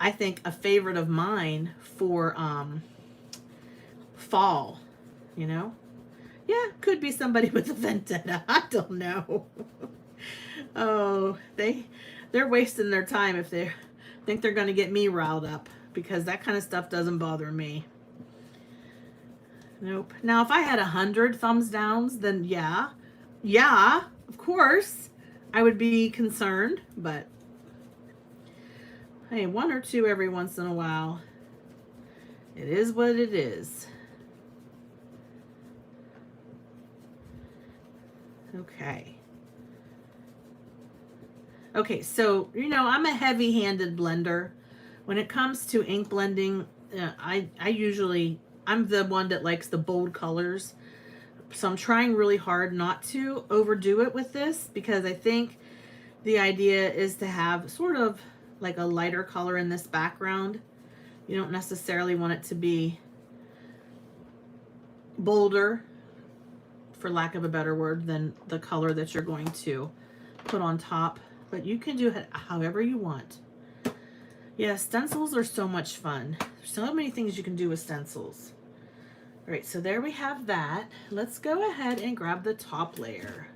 [SPEAKER 1] I think, a favorite of mine for fall, you know? Yeah, could be somebody with a vendetta. I don't know. Oh, they're wasting their time if they think they're going to get me riled up, because that kind of stuff doesn't bother me. Nope. Now, if I had 100 thumbs downs, then yeah, of course, I would be concerned. But hey, 1 or 2 every once in a while. It is what it is. Okay. Okay, so, you know, I'm a heavy-handed blender. When it comes to ink blending, I'm the one that likes the bold colors. So I'm trying really hard not to overdo it with this, because I think the idea is to have sort of like a lighter color in this background. You don't necessarily want it to be bolder, for lack of a better word, than the color that you're going to put on top. But you can do it however you want. Yeah, stencils are so much fun. There's so many things you can do with stencils. All right, so there we have that. Let's go ahead and grab the top layer.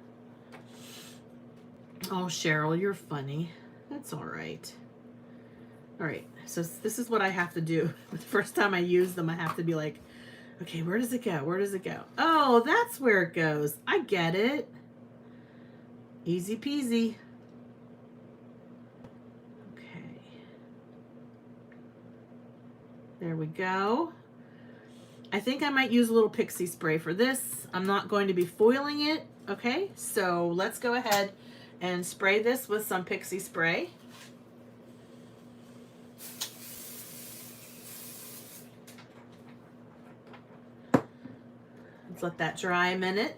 [SPEAKER 1] Oh, Cheryl, you're funny. That's all right. All right, so this is what I have to do. The first time I use them, I have to be like, okay, where does it go? Where does it go? Oh, that's where it goes. I get it. Easy peasy. Okay. There we go. I think I might use a little pixie spray for this. I'm not going to be foiling it. Okay, so let's go ahead and spray this with some pixie spray. Let's let that dry a minute.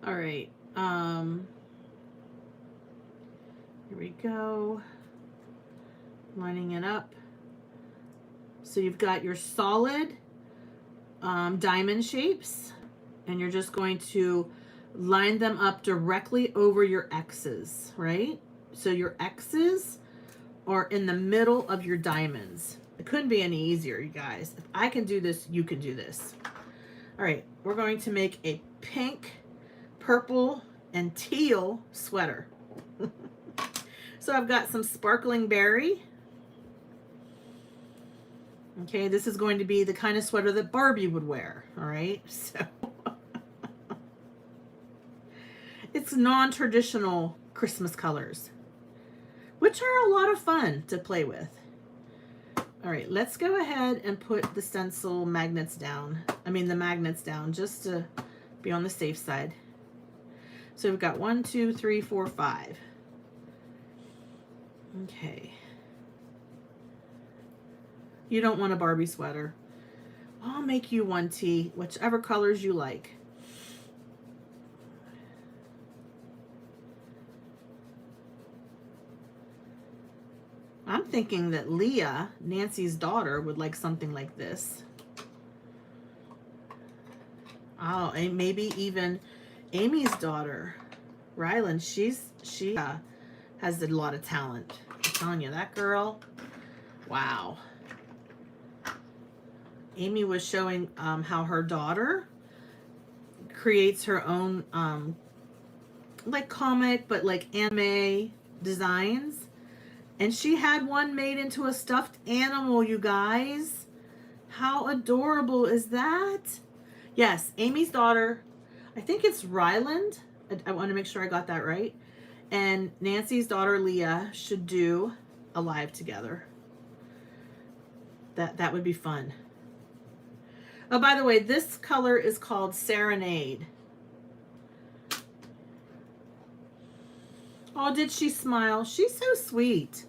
[SPEAKER 1] All right. Here we go. Lining it up. So you've got your solid diamond shapes, and you're just going to line them up directly over your X's, right? So your X's are in the middle of your diamonds. It couldn't be any easier, you guys. If I can do this, you can do this. All right, we're going to make a pink, purple, and teal sweater. So I've got some sparkling berry. Okay, this is going to be the kind of sweater that Barbie would wear, all right? So it's non-traditional Christmas colors, which are a lot of fun to play with. All right, let's go ahead and put the stencil magnets down. I mean the magnets down, just to be on the safe side. So we've got 1, 2, 3, 4, 5. Okay. You don't want a Barbie sweater. I'll make you one, T, whichever colors you like. I'm thinking that Leah, Nancy's daughter, would like something like this. Oh, and maybe even Amy's daughter, Rylan. She has a lot of talent. I'm telling you, that girl. Wow. Amy was showing how her daughter creates her own like comic, but like anime designs. And she had one made into a stuffed animal, you guys. How adorable is that? Yes, Amy's daughter, I think it's Ryland. I want to make sure I got that right. And Nancy's daughter, Leah, should do a live together. That would be fun. Oh, by the way, this color is called Serenade. Oh, did she smile? She's so sweet.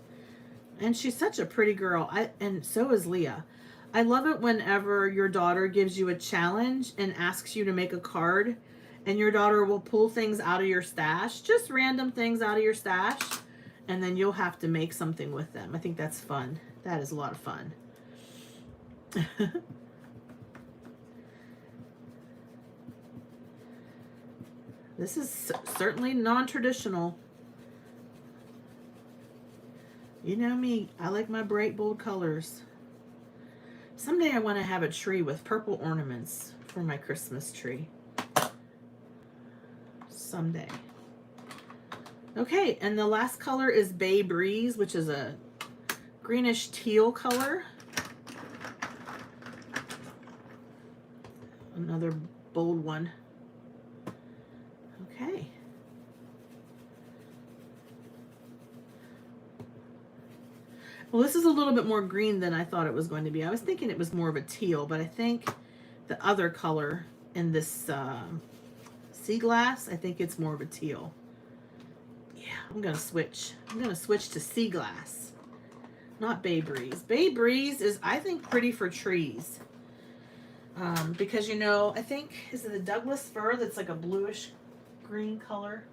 [SPEAKER 1] And she's such a pretty girl. And so is Leah. I love it whenever your daughter gives you a challenge and asks you to make a card, and your daughter will pull things out of your stash, just random things out of your stash, and then you'll have to make something with them. I think that's fun. That is a lot of fun. This is certainly non-traditional. You know me, I like my bright, bold colors. Someday I want to have a tree with purple ornaments for my Christmas tree. Someday. Okay, and the last color is Bay Breeze, which is a greenish teal color. Another bold one. Okay. Well, this is a little bit more green than I thought it was going to be. I was thinking it was more of a teal, but I think the other color in this sea glass, I think it's more of a teal. Yeah, I'm going to switch. I'm going to switch to sea glass, not Bay Breeze. Bay Breeze is, I think, pretty for trees. Because, you know, I think, is it the Douglas fir that's like a bluish green color?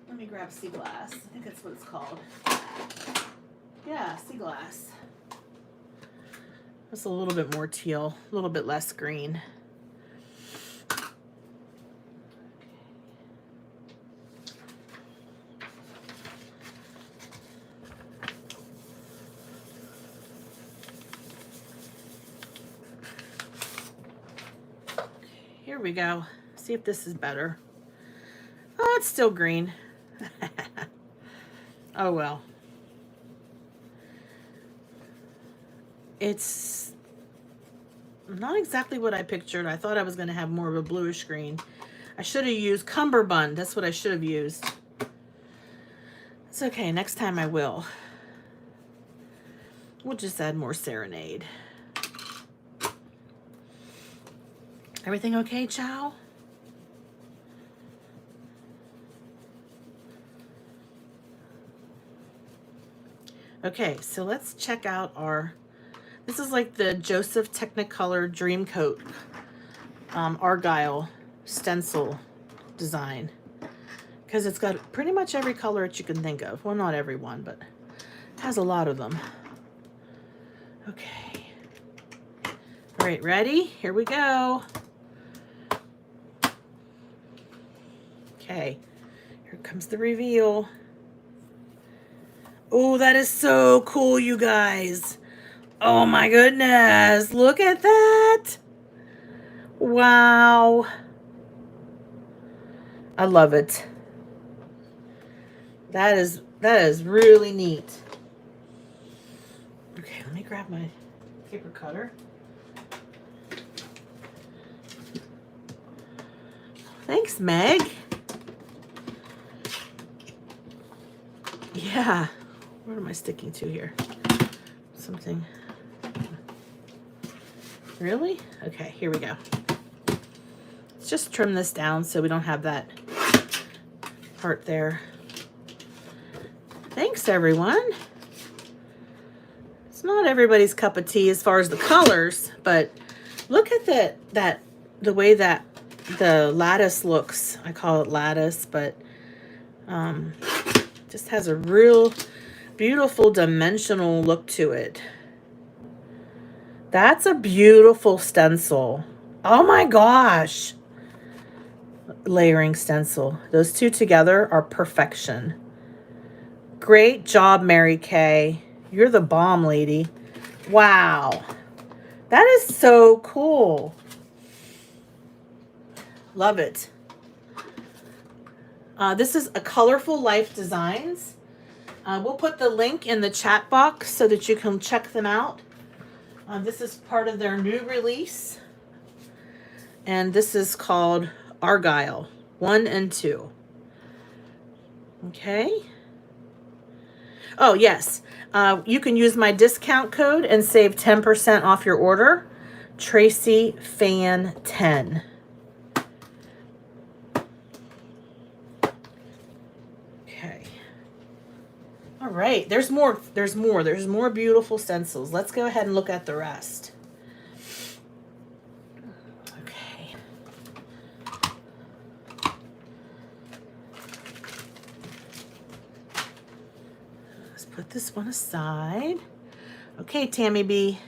[SPEAKER 1] Let me grab sea glass. I think that's what it's called. Yeah, sea glass. It's a little bit more teal, a little bit less green. Here we go. See if this is better. Oh, it's still green. Oh well. It's not exactly what I pictured. I thought I was going to have more of a bluish green. I should have used cummerbund. That's what I should have used. It's okay. Next time I will. We'll just add more serenade. Everything okay, Chow? Okay, so let's check out our, this is like the Joseph Technicolor Dream Coat Argyle stencil design. Because it's got pretty much every color that you can think of. Well, not every one, but it has a lot of them. Okay. All right, ready? Here we go. Okay, here comes the reveal. Oh, that is so cool, you guys. Oh my goodness, look at that. Wow. I love it. That is really neat. Okay, let me grab my paper cutter. Thanks, Meg. Yeah. What am I sticking to here? Something. Really? Okay, here we go. Let's just trim this down so we don't have that part there. Thanks, everyone. It's not everybody's cup of tea as far as the colors, but look at the way that the lattice looks. I call it lattice, but just has a real beautiful dimensional look to it. That's a beautiful stencil. Oh my gosh. Layering stencil. Those two together are perfection. Great job, Mary Kay. You're the bomb, lady. Wow. That is so cool. Love it. This is a Colorful Life Designs. We'll put the link in the chat box so that you can check them out. This is part of their new release. And this is called Argyle 1 and 2. Okay. Oh, yes. You can use my discount code and save 10% off your order. Tracy Fan 10. Okay. All right. There's more. There's more beautiful stencils. Let's go ahead and look at the rest. Okay. Let's put this one aside. Okay, Tammy B.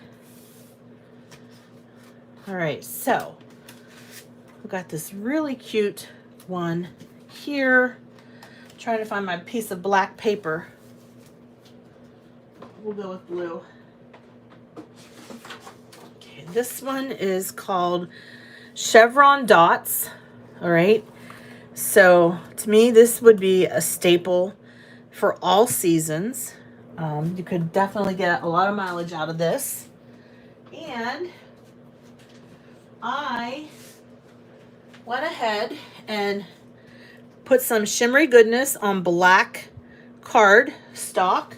[SPEAKER 1] All right, so we got this really cute one here. Trying to find my piece of black paper. We'll go with blue. Okay, this one is called Chevron Dots. All right, so to me, this would be a staple for all seasons. You could definitely get a lot of mileage out of this. And I went ahead and put some shimmery goodness on black card stock.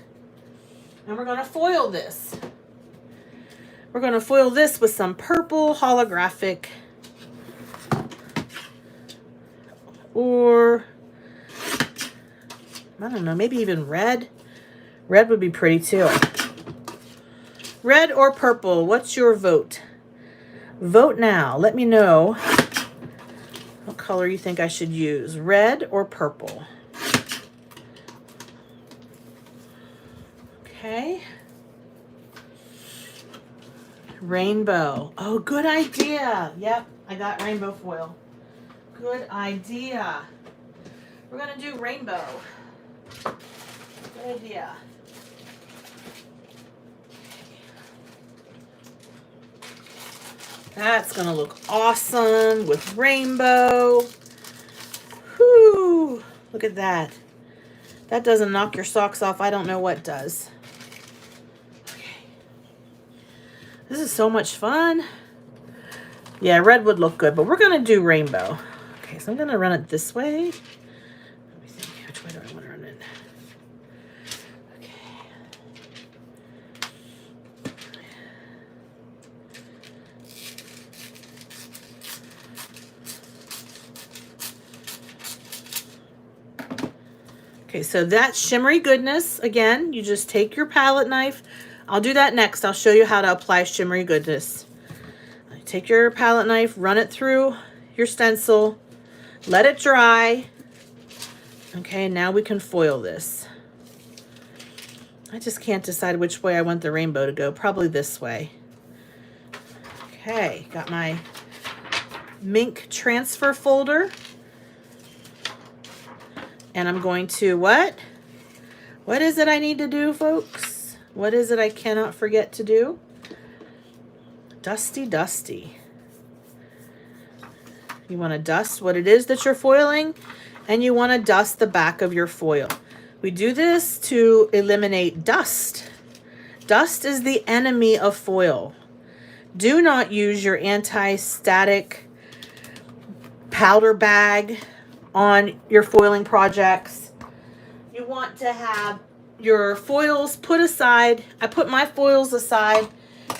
[SPEAKER 1] And we're going to foil this. We're going to foil this with some purple holographic, or I don't know, maybe even red. Red would be pretty too. Red or purple, what's your vote? Vote now. Let me know what color you think I should use. Red or purple? Okay. Rainbow. Oh, good idea. Yep, I got rainbow foil. Good idea. We're going to do rainbow. Good idea. That's going to look awesome with rainbow. Whoo! Look at that. That doesn't knock your socks off. I don't know what does. Okay. This is so much fun. Yeah, red would look good, but we're going to do rainbow. Okay, so I'm going to run it this way. Let me think. Which way do I want to run it? Okay, so that shimmery goodness, again, you just take your palette knife. I'll do that next. I'll show you how to apply shimmery goodness. Take your palette knife, run it through your stencil, let it dry. Okay, now we can foil this. I just can't decide which way I want the rainbow to go. Probably this way. Okay, got my Mink transfer folder. And I'm going to what? What is it I need to do, folks? What is it I cannot forget to do? Dusty, dusty. You want to dust what it is that you're foiling, and you want to dust the back of your foil. We do this to eliminate dust. Dust is the enemy of foil. Do not use your anti-static powder bag on your foiling projects. You want to have your foils put aside. I put my foils aside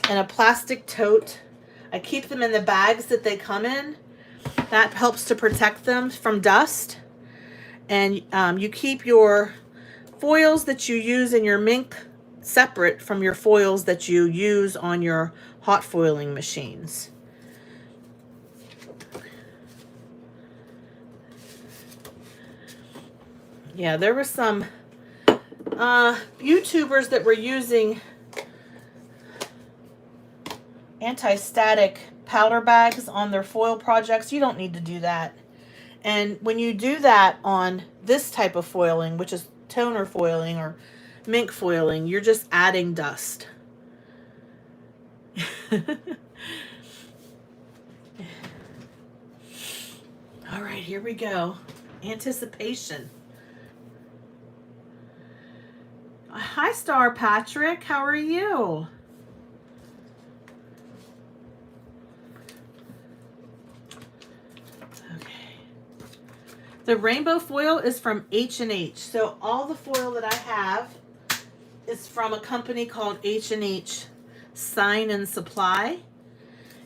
[SPEAKER 1] in a plastic tote. I keep them in the bags that they come in. That helps to protect them from dust. And you keep your foils that you use in your Mink separate from your foils that you use on your hot foiling machines. Yeah, there were some YouTubers that were using anti-static powder bags on their foil projects. You don't need to do that. And when you do that on this type of foiling, which is toner foiling or Mink foiling, you're just adding dust. All right, here we go. Anticipation. Hi, Star Patrick. How are you? Okay. The rainbow foil is from H&H. So all the foil that I have is from a company called H&H Sign and Supply.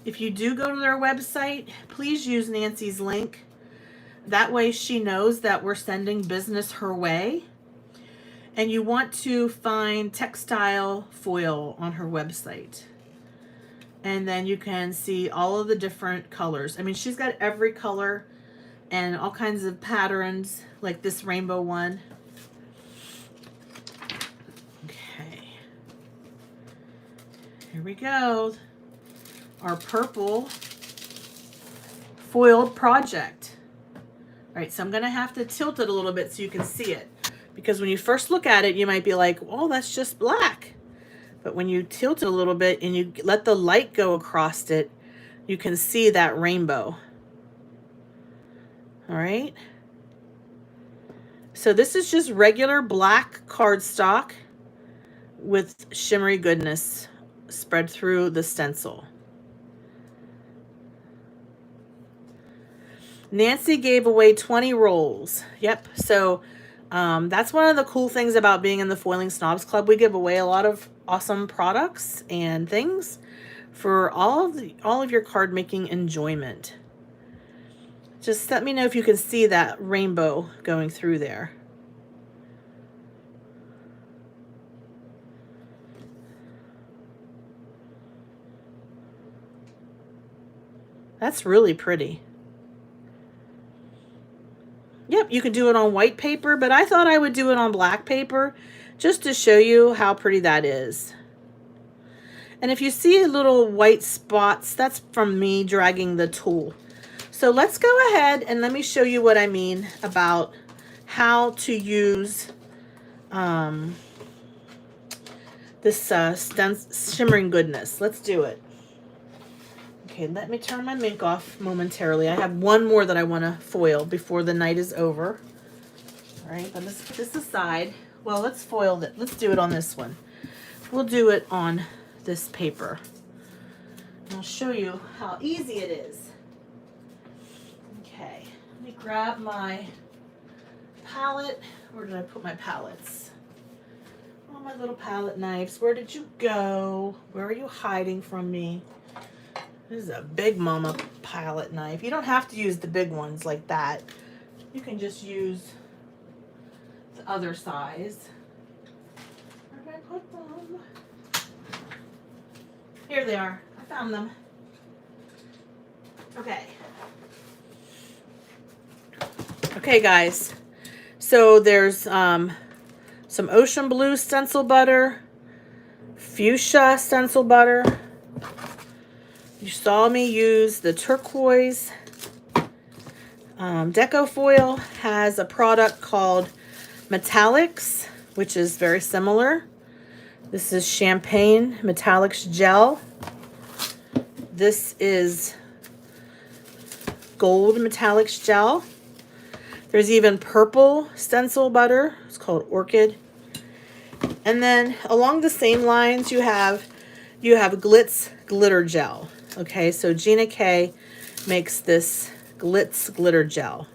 [SPEAKER 1] If you do go to their website, please use Nancy's link. That way she knows that we're sending business her way. And you want to find textile foil on her website. And then you can see all of the different colors. I mean, she's got every color and all kinds of patterns, like this rainbow one. Okay. Here we go. Our purple foiled project. All right, so I'm going to have to tilt it a little bit so you can see it. Because when you first look at it, you might be like, oh, that's just black. But when you tilt it a little bit and you let the light go across it, you can see that rainbow. All right. So this is just regular black cardstock with shimmery goodness spread through the stencil. Nancy gave away 20 rolls. Yep. So that's one of the cool things about being in the Foiling Snobs Club. We give away a lot of awesome products and things for all of your card making enjoyment. Just let me know if you can see that rainbow going through there. That's really pretty. Yep, you can do it on white paper, but I thought I would do it on black paper just to show you how pretty that is. And if you see little white spots, that's from me dragging the tool. So let's go ahead and let me show you what I mean about how to use this shimmering goodness. Let's do it. Okay, let me turn my Mink off momentarily. I have one more that I want to foil before the night is over. All right, but let's put this aside. Well, let's foil it. Let's do it on this one. We'll do it on this paper. I'll show you how easy it is. Okay, let me grab my palette. Where did I put my palettes? Oh, my little palette knives. Where did you go? Where are you hiding from me? This is a big mama palette knife. You don't have to use the big ones like that. You can just use the other size. Where did I put them? Here they are. I found them. Okay. Okay, guys. So there's some ocean blue stencil butter, fuchsia stencil butter. You saw me use the turquoise. Deco Foil has a product called Metallics, which is very similar. This is Champagne Metallics Gel. This is Gold Metallics Gel. There's even purple stencil butter. It's called Orchid. And then along the same lines, you have Glitz Glitter Gel. Okay, so Gina K makes this Glitz Glitter Gel.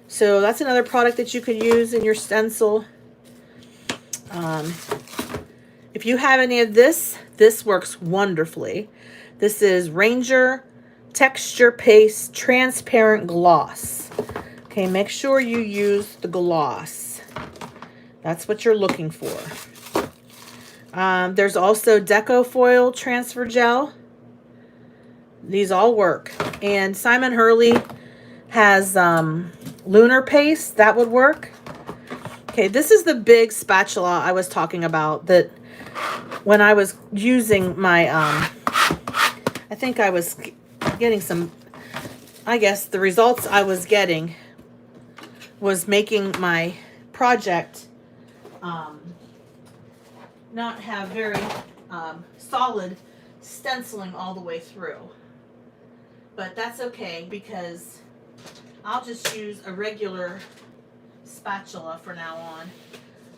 [SPEAKER 1] So that's another product that you could use in your stencil. If you have any of this, this works wonderfully. This is Ranger Texture Paste Transparent Gloss. Okay, make sure you use the gloss. That's what you're looking for. There's also Deco Foil Transfer Gel. These all work. And Simon Hurley has Lunar Paste. That would work. Okay, this is the big spatula I was talking about that when I was using my, I think I was getting some, I guess the results I was getting was making my project not have very solid stenciling all the way through. But that's okay because I'll just use a regular spatula for now on.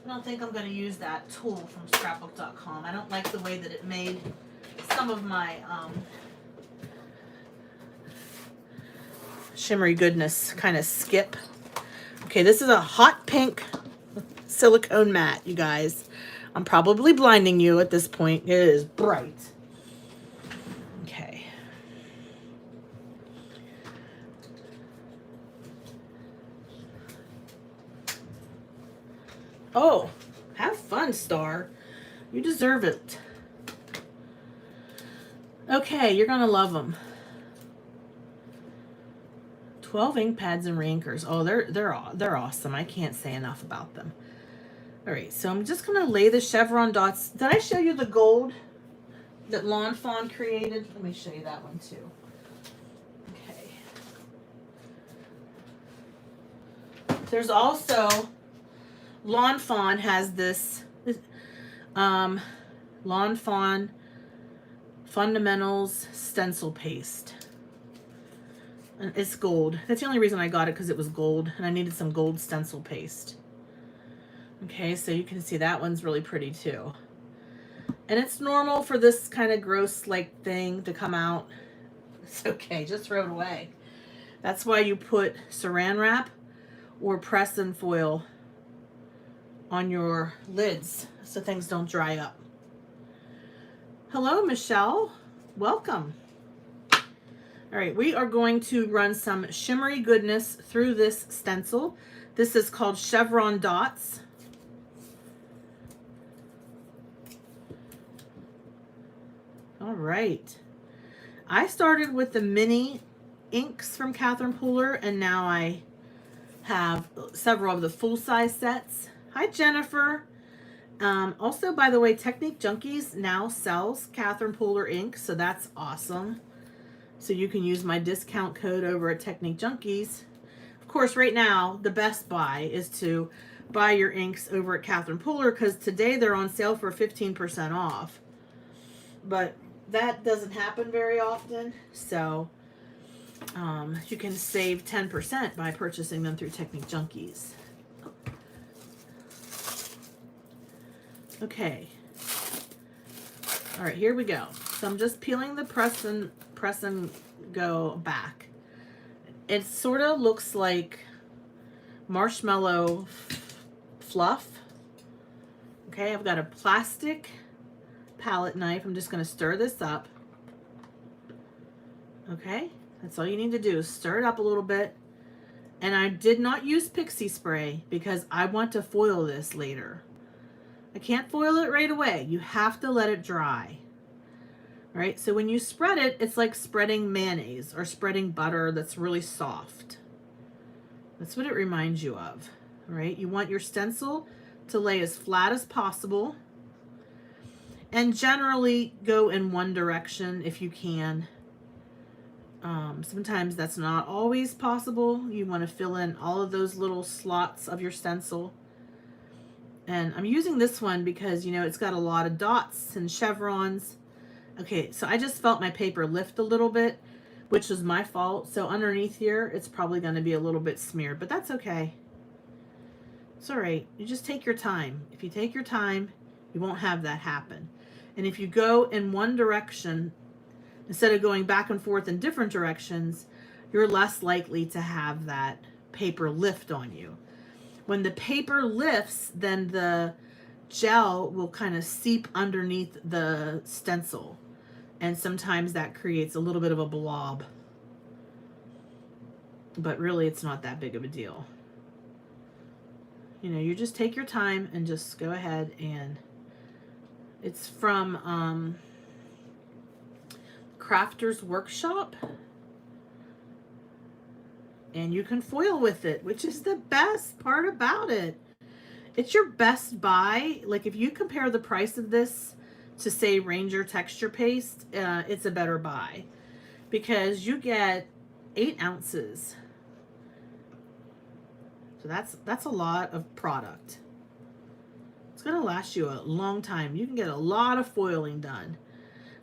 [SPEAKER 1] I don't think I'm going to use that tool from scrapbook.com. I don't like the way that it made some of my shimmery goodness kind of skip. Okay, this is a hot pink silicone matte, you guys. I'm probably blinding you at this point. It is bright. Okay. Oh, have fun, Star. You deserve it. Okay, you're gonna love them. 12 ink pads and reinkers. Oh, they're awesome. I can't say enough about them. All right, so I'm just gonna lay the chevron dots. Did I show you the gold that Lawn Fawn created? Let me show you that one too. Okay. There's also Lawn Fawn has this Lawn Fawn Fundamentals stencil paste. And it's gold. That's the only reason I got it, because it was gold and I needed some gold stencil paste. Okay, so you can see that one's really pretty too. And it's normal for this kind of gross like thing to come out. It's okay, just throw it away. That's why you put saran wrap or press and foil on your lids so things don't dry up. Hello, Michelle. Welcome. All right, we are going to run some shimmery goodness through this stencil. This is called Chevron Dots. All right. I started with the mini inks from Catherine Pooler, and now I have several of the full-size sets. Hi, Jennifer. Also, by the way, Technique Junkies now sells Catherine Pooler ink, so that's awesome. So you can use my discount code over at Technique Junkies. Of course, right now, the best buy is to buy your inks over at Catherine Pooler, because today they're on sale for 15% off. But that doesn't happen very often, so you can save 10% by purchasing them through Technique Junkies. Okay. All right, here we go. So I'm just peeling the press and go back. It sort of looks like marshmallow fluff. Okay, I've got a plastic palette knife. I'm just going to stir this up. Okay, that's all you need to do is stir it up a little bit And I did not use pixie spray because I want to foil this later. I can't foil it right away. You have to let it dry. All right, so when you spread it, it's like spreading mayonnaise or spreading butter that's really soft. That's what it reminds you of. All right, you want your stencil to lay as flat as possible, and generally go in one direction if you can. Sometimes that's not always possible. You want to fill in all of those little slots of your stencil. And I'm using this one because, you know, it's got a lot of dots and chevrons. Okay, so I just felt my paper lift a little bit, which was my fault. So underneath here, it's probably going to be a little bit smeared, but that's okay. It's all right. You just take your time. If you take your time, you won't have that happen. And if you go in one direction, instead of going back and forth in different directions, you're less likely to have that paper lift on you. When the paper lifts, then the gel will kind of seep underneath the stencil. And sometimes that creates a little bit of a blob. But really, it's not that big of a deal. You know, you just take your time and just go ahead, and it's from Crafter's Workshop. And you can foil with it, which is the best part about it. It's your best buy. Like if you compare the price of this to say Ranger texture paste, it's a better buy because you get 8 ounces. So that's a lot of product. It's going to last you a long time. You can get a lot of foiling done.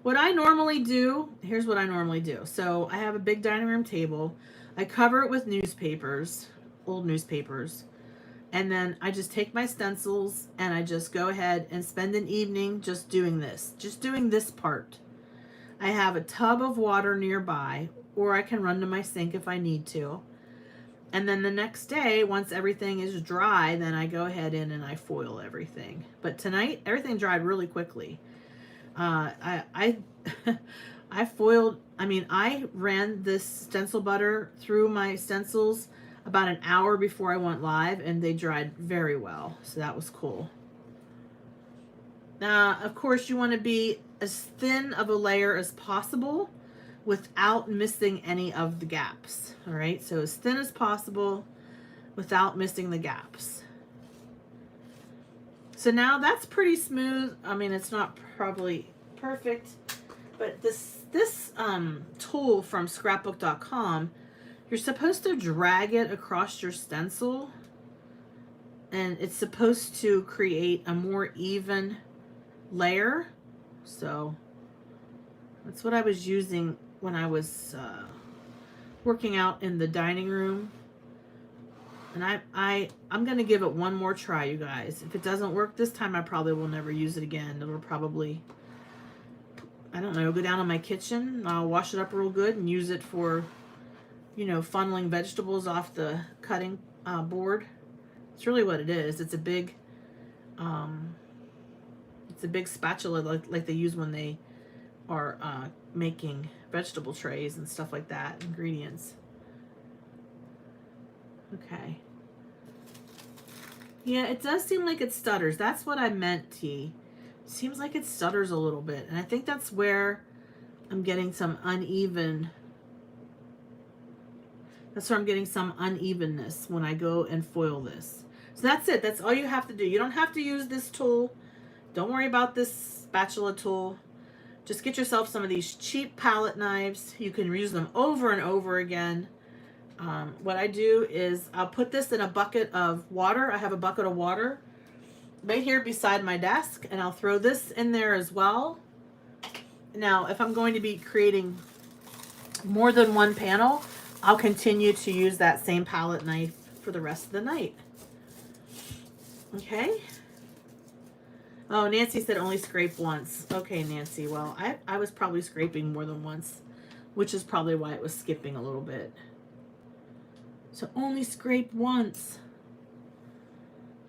[SPEAKER 1] What I normally do, here's what I normally do. So I have a big dining room table. I cover it with newspapers, old newspapers. And then I just take my stencils and I just go ahead and spend an evening just doing this part. I have a tub of water nearby, or I can run to my sink if I need to. And then the next day, once everything is dry, then I go ahead in and I foil everything. But tonight, everything dried really quickly. I foiled, I ran this stencil butter through my stencils about an hour before I went live, and they dried very well. So that was cool. Now, of course, you want to be as thin of a layer as possible without missing any of the gaps. All right, so as thin as possible without missing the gaps. So now that's pretty smooth. It's not probably perfect, but this tool from scrapbook.com, you're supposed to drag it across your stencil, and it's supposed to create a more even layer. So that's what I was using when I was working out in the dining room. And I'm going to give it one more try, you guys. If it doesn't work this time, I probably will never use it again. It'll probably, I don't know, go down in my kitchen. I'll wash it up real good and use it for, funneling vegetables off the cutting board. It's really what it is. It's a big spatula like they use when they are making vegetable trays and stuff like that, ingredients. Okay. Yeah, it does seem like it stutters. That's what I meant, T. Seems like it stutters a little bit. And I think that's where I'm getting some uneven. That's where I'm getting some unevenness when I go and foil this. So that's it. That's all you have to do. You don't have to use this tool. Don't worry about this spatula tool. Just get yourself some of these cheap palette knives. You can use them over and over again. What I do is I'll put this in a bucket of water. I have a bucket of water right here beside my desk, and I'll throw this in there as well. Now, if I'm going to be creating more than one panel, I'll continue to use that same palette knife for the rest of the night. Okay. Oh, Nancy said only scrape once. Okay, Nancy. Well, I was probably scraping more than once, which is probably why it was skipping a little bit. So only scrape once.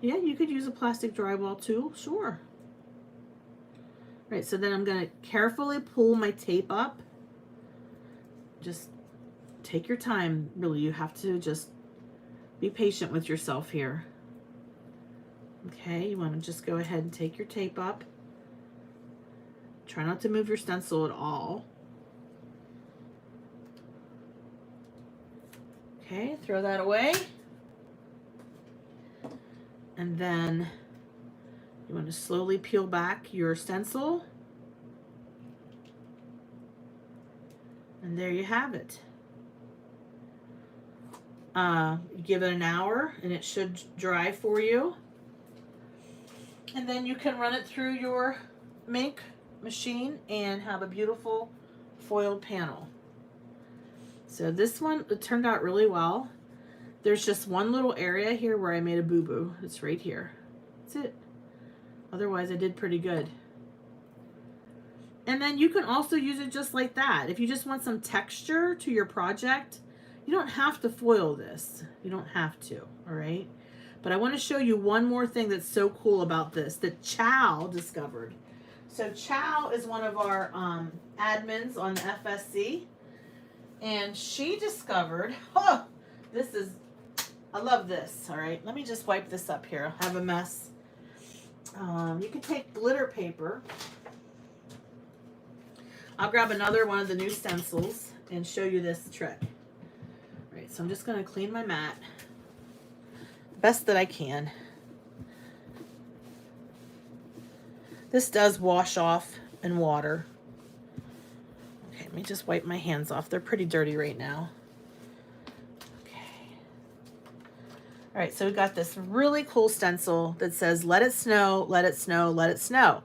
[SPEAKER 1] Yeah, you could use a plastic drywall tool, sure. Right, so then I'm going to carefully pull my tape up. Just take your time, really. You have to just Be patient with yourself here. Okay, you want to just go ahead and take your tape up. Try not to move your stencil at all. Okay, throw that away. And then you want to slowly peel back your stencil. And there you have it. Give it an hour and it should dry for you. And then you can run it through your make machine and have a beautiful foiled panel. So this one, it turned out really well. There's just one little area here where I made a boo-boo. It's right here. That's it. Otherwise, I did pretty good. And then you can also use it just like that. If you just want some texture to your project, you don't have to foil this. You don't have to, all right? But I want to show you one more thing that's so cool about this that Chow discovered. So Chow is one of our admins on the FSC. And she discovered, oh, this is, I love this, all right? Let me just wipe this up here. I have a mess. You can take glitter paper. I'll grab another one of the new stencils and show you this trick. All right, so I'm just going to clean my mat best that I can. This does wash off in water. Okay, let me just wipe my hands off. They're pretty dirty right now. Okay. All right, so we've got this really cool stencil that says, let it snow, let it snow, let it snow.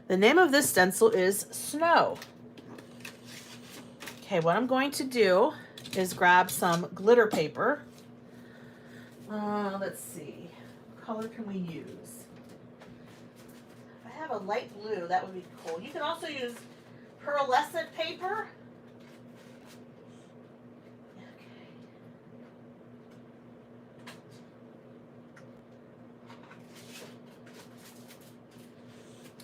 [SPEAKER 1] The name of this stencil is Snow. Okay, what I'm going to do is grab some glitter paper. Let's see, what color can we use? If I have a light blue, that would be cool. You can also use pearlescent paper.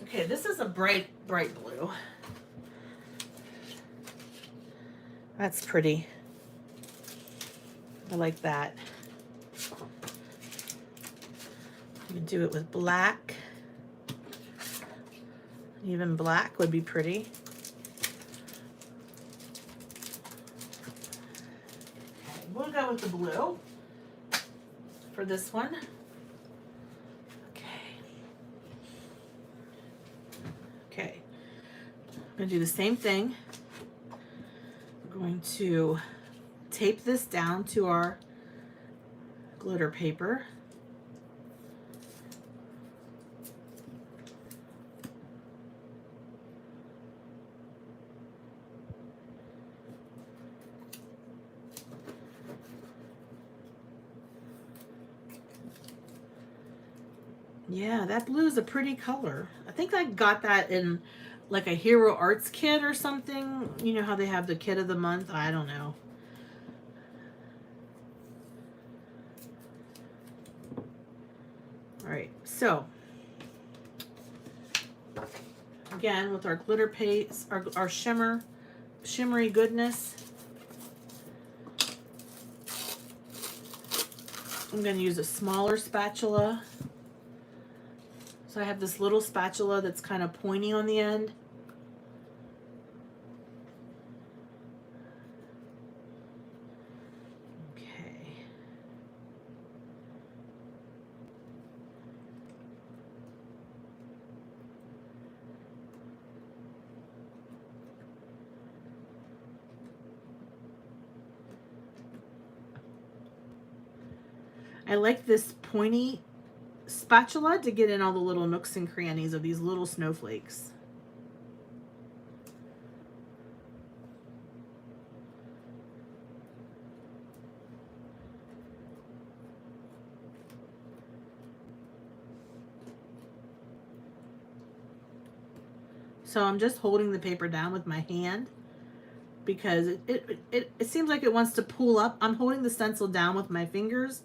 [SPEAKER 1] Okay, this is a bright blue. That's pretty. I like that. You can do it with black. Even black would be pretty. Okay, we'll go with the blue for this one. Okay, I'm going to do the same thing. We're going to tape this down to our glitter paper. Yeah, that blue is a pretty color. I think I got that in like a Hero Arts kit or something. You know how they have the kit of the month? I don't know. All right, so again with our glitter paste, our shimmery goodness, I'm going to use a smaller spatula. So I have this little spatula that's kind of pointy on the end. Okay. I like this pointy spatula to get in all the little nooks and crannies of these little snowflakes. So I'm just holding the paper down with my hand because it seems like it wants to pull up. I'm holding the stencil down with my fingers.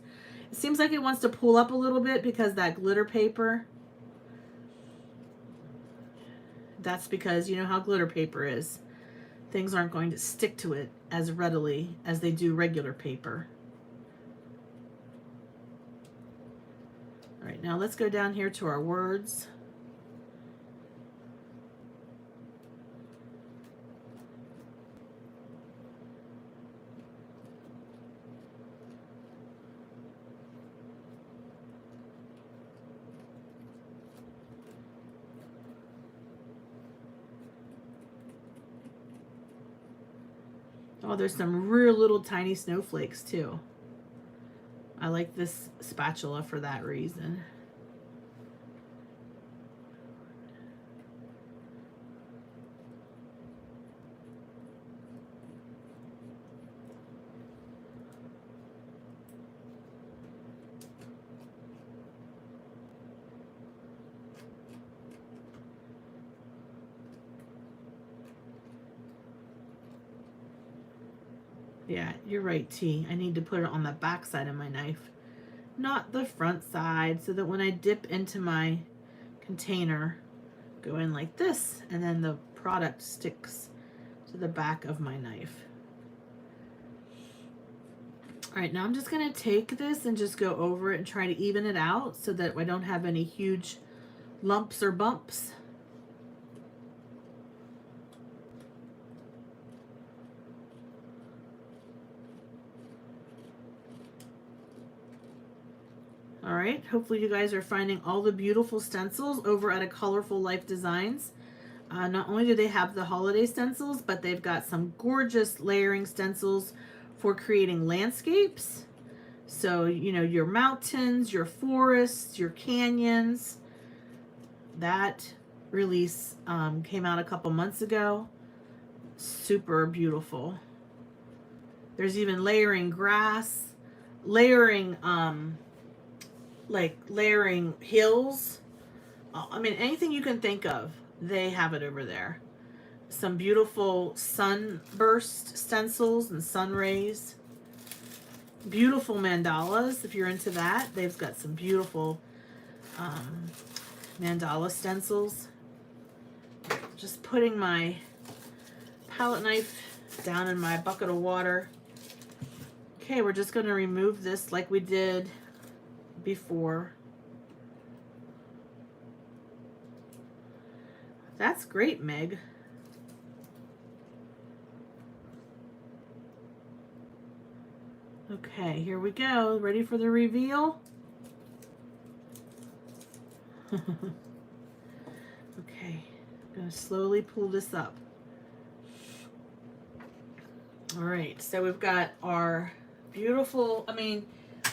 [SPEAKER 1] It seems like it wants to pull up a little bit because that glitter paper. That's because you know how glitter paper is. Things aren't going to stick to it as readily as they do regular paper. right, now let's go down here to our words. Oh, there's some real little tiny snowflakes too. I like this spatula for that reason. Yeah, you're right, T. I need to put it on the back side of my knife, not the front side, so that when I dip into my container, go in like this, and then the product sticks to the back of my knife. All right, now I'm just gonna take this and just go over it and try to even it out so that I don't have any huge lumps or bumps. All right, hopefully you guys are finding all the beautiful stencils over at A Colorful Life Designs. Not only do they have the holiday stencils, but they've got some gorgeous layering stencils for creating landscapes. So, you know, your mountains, your forests, your canyons. That release came out a couple months ago. Super beautiful. There's even layering grass, layering like layering hills. I mean, anything you can think of, they have it over there. Some beautiful sunburst stencils and sun rays. Beautiful mandalas, if you're into that. They've got some beautiful mandala stencils. Just putting my palette knife down in my bucket of water. Okay, we're just going to remove this like we did before. That's great, Meg. Okay, here we go. Ready for the reveal? Okay, I'm going to slowly pull this up. All right, so we've got our beautiful, I mean,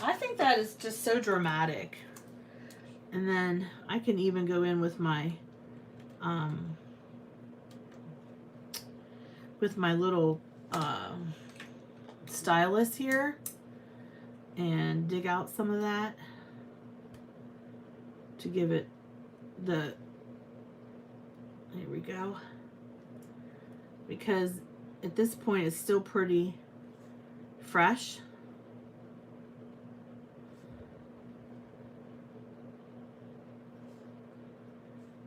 [SPEAKER 1] I think that is just so dramatic. And then I can even go in with my little stylus here and dig out some of that to give it the, there we go, because at this point it's still pretty fresh.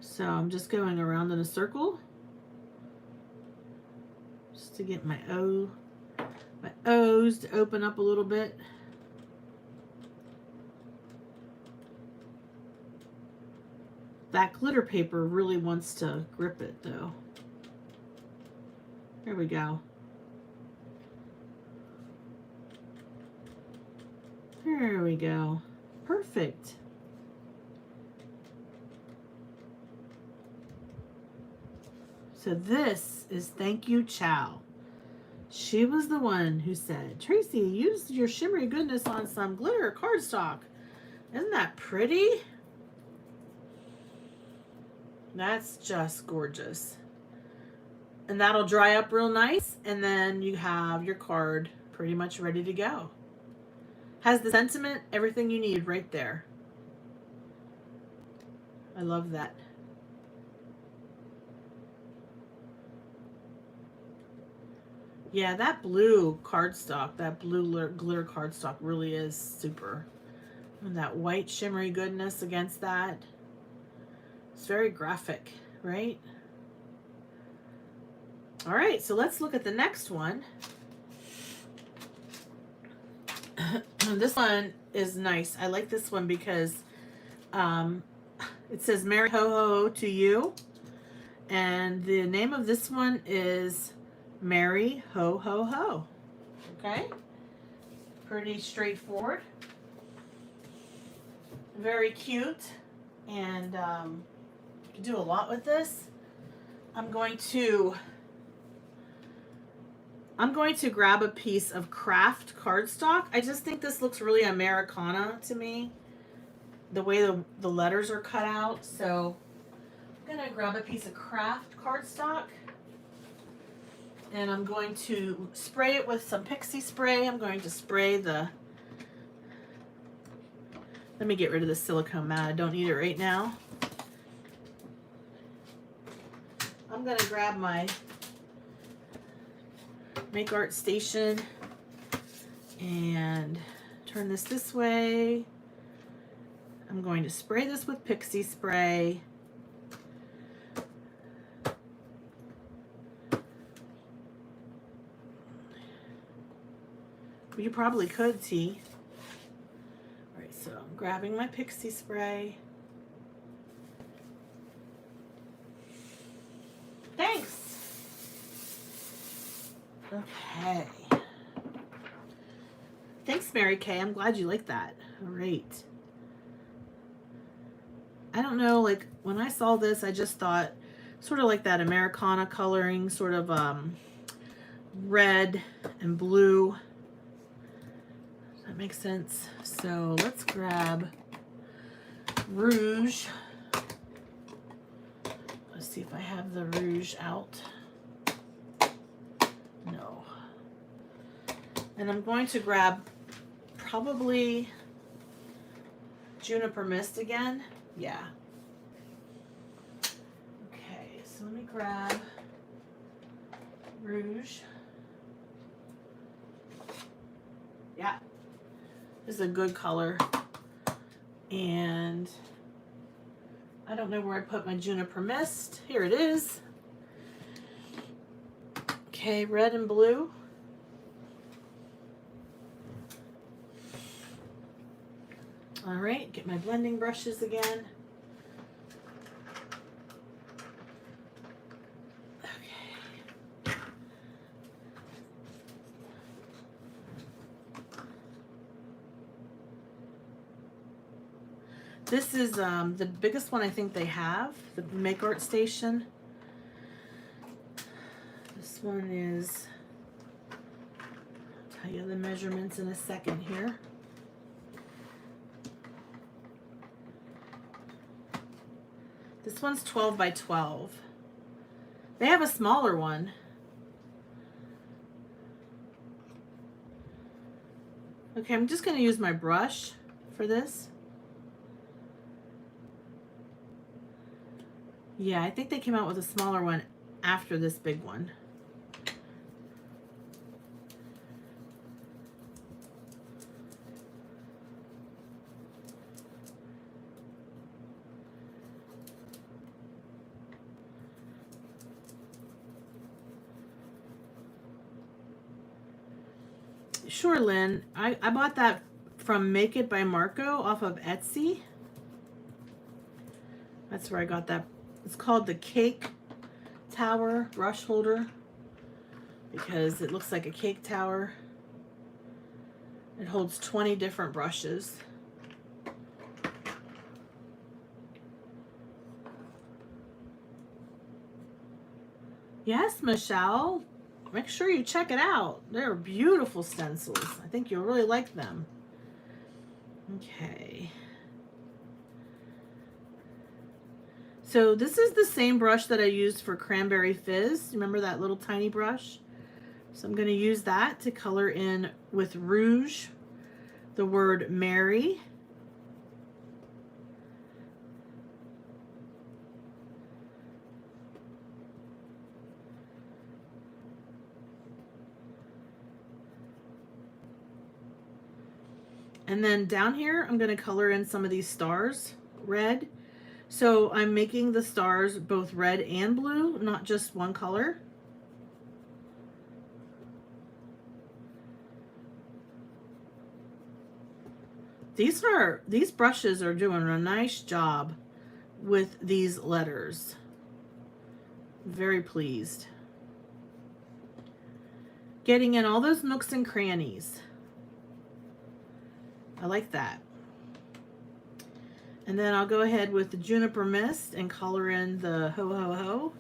[SPEAKER 1] So I'm just going around in a circle just to get my O's to open up a little bit. That glitter paper really wants to grip it though. There we go. There we go. Perfect. So this is Thank You Chow. She was the one who said, Tracy, use your shimmery goodness on some glitter cardstock. Isn't that pretty? That's just gorgeous. And that'll dry up real nice, and then you have your card pretty much ready to go. Has the sentiment, everything you need right there. I love that. Yeah, that blue cardstock, that blue glitter cardstock really is super. And that white shimmery goodness against that. It's very graphic, right? All right, so let's look at the next one. This one is nice. I like this one because Um, it says Merry Ho Ho Ho to you. And the name of this one is Merry Ho Ho Ho. Okay? Pretty straightforward. Very cute. And you can do a lot with this. I'm going to grab a piece of craft cardstock. I just think this looks really Americana to me, the way the letters are cut out. So I'm going to grab a piece of craft cardstock, and I'm going to spray it with some pixie spray. I'm going to spray the, let me get rid of the silicone mat. I don't need it right now. I'm going to grab my Make Art Station and turn this way. I'm going to spray this with pixie spray. You probably could, T. All right, so I'm grabbing my pixie spray. Thanks. Okay. Thanks, Mary Kay. I'm glad you like that. All right. I don't know, like when I saw this, I just thought sort of like that Americana coloring, sort of red and blue. Does that make sense? So let's grab rouge. Let's see if I have the rouge out. No. And I'm going to grab probably Juniper Mist again. Yeah. Okay, so let me grab rouge. Yeah. This is a good color. And I don't know where I put my Juniper Mist. Here it is. Okay, red and blue. All right, get my blending brushes again. Okay. This is the biggest one I think they have, the Make Art Station. This one is, I'll tell you the measurements in a second here. This one's 12 by 12. They have a smaller one. Okay, I'm just going to use my brush for this. Yeah, I think they came out with a smaller one after this big one. Sure, Lynn. I bought that from Make It by Marco off of Etsy. That's where I got that. It's called the Cake Tower brush holder because it looks like a cake tower. It holds 20 different brushes. Yes, Michelle. Make sure you check it out. They're beautiful stencils. I think you'll really like them. Okay. So this is the same brush that I used for Cranberry Fizz. Remember that little tiny brush? So I'm going to use that to color in with rouge the word Mary. And then down here, I'm going to color in some of these stars red. So I'm making the stars both red and blue, not just one color. These brushes are doing a nice job with these letters. Very pleased. Getting in all those nooks and crannies. I like that. And then I'll go ahead with the Juniper Mist and color in the Ho Ho Ho.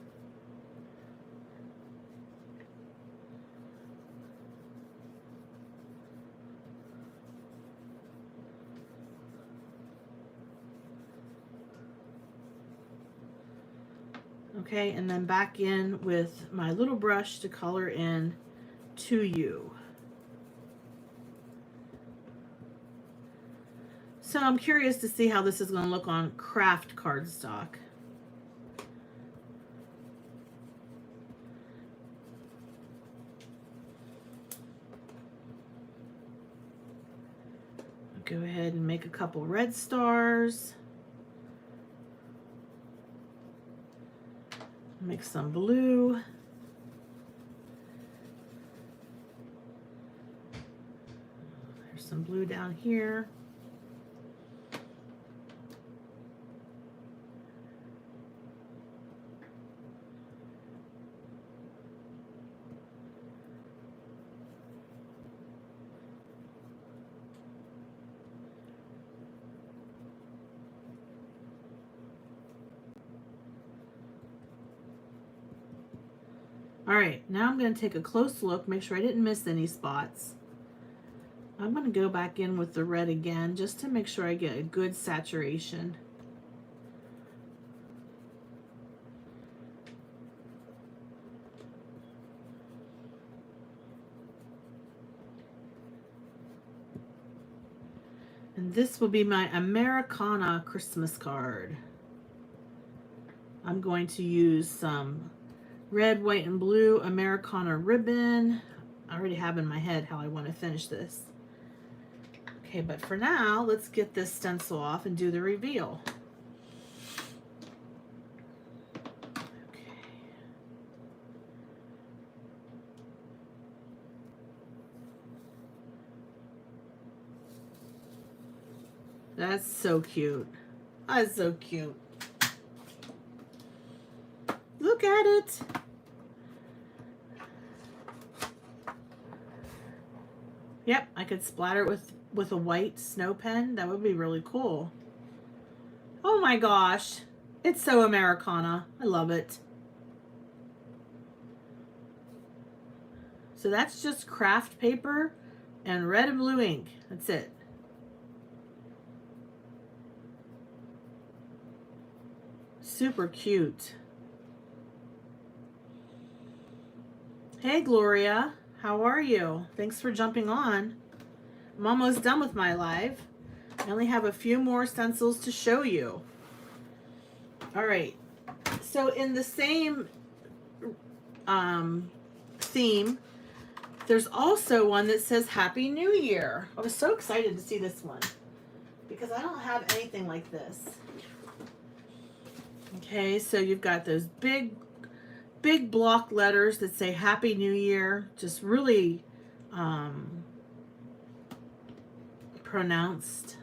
[SPEAKER 1] Okay, and then back in with my little brush to color in To You. So I'm curious to see how this is going to look on craft cardstock. I'll go ahead and make a couple red stars. Make some blue. There's some blue down here. All right, now I'm going to take a close look, make sure I didn't miss any spots. I'm going to go back in with the red again just to make sure I get a good saturation. And this will be my Americana Christmas card. I'm going to use some red, white, and blue Americana ribbon. I already have in my head how I want to finish this. Okay, but for now, let's get this stencil off and do the reveal. Okay. That's so cute. That's so cute. Look at it. Yep, I could splatter it with a white snow pen. That would be really cool. Oh my gosh. It's so Americana. I love it. So that's just craft paper and red and blue ink. That's it. Super cute. Hey Gloria, how are you? Thanks for jumping on. I'm almost done with my live. I only have a few more stencils to show you. All right, so in the same theme, there's also one that says Happy New Year. I was so excited to see this one because I don't have anything like this. Okay, so you've got those big block letters that say Happy New Year, just really pronounced.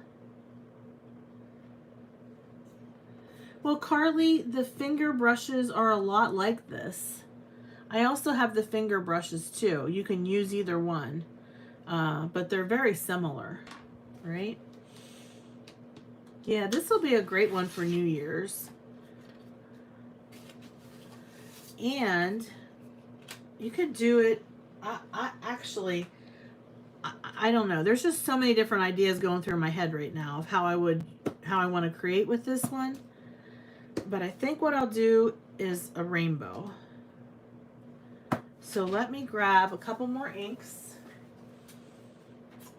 [SPEAKER 1] Well, Carly, the finger brushes are a lot like this. I also have the finger brushes too. You can use either one, but they're very similar, right? Yeah, this will be a great one for New Year's. And you could do it, I don't know. There's just so many different ideas going through my head right now of how I want to create with this one. But I think what I'll do is a rainbow. So let me grab a couple more inks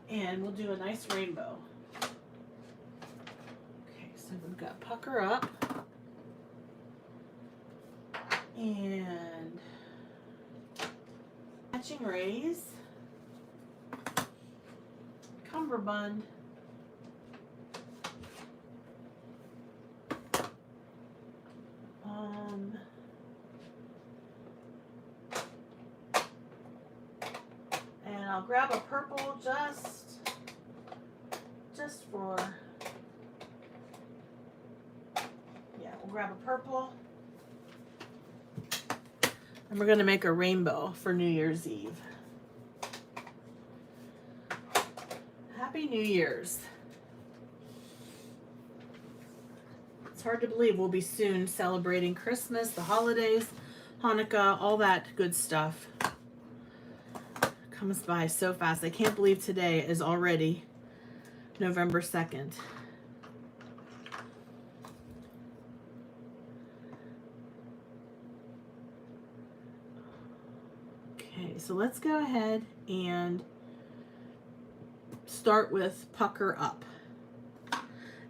[SPEAKER 1] and we'll do a nice rainbow. Okay, so we've got Pucker Up and Matching Rays, Cummerbund, and I'll grab a purple just just for, yeah, we'll grab a purple. And we're going to make a rainbow for New Year's Eve. Happy New Year's. It's hard to believe we'll be soon celebrating Christmas, the holidays, Hanukkah, all that good stuff. Comes by so fast. I can't believe today is already November 2nd. Okay, so let's go ahead and start with Pucker Up.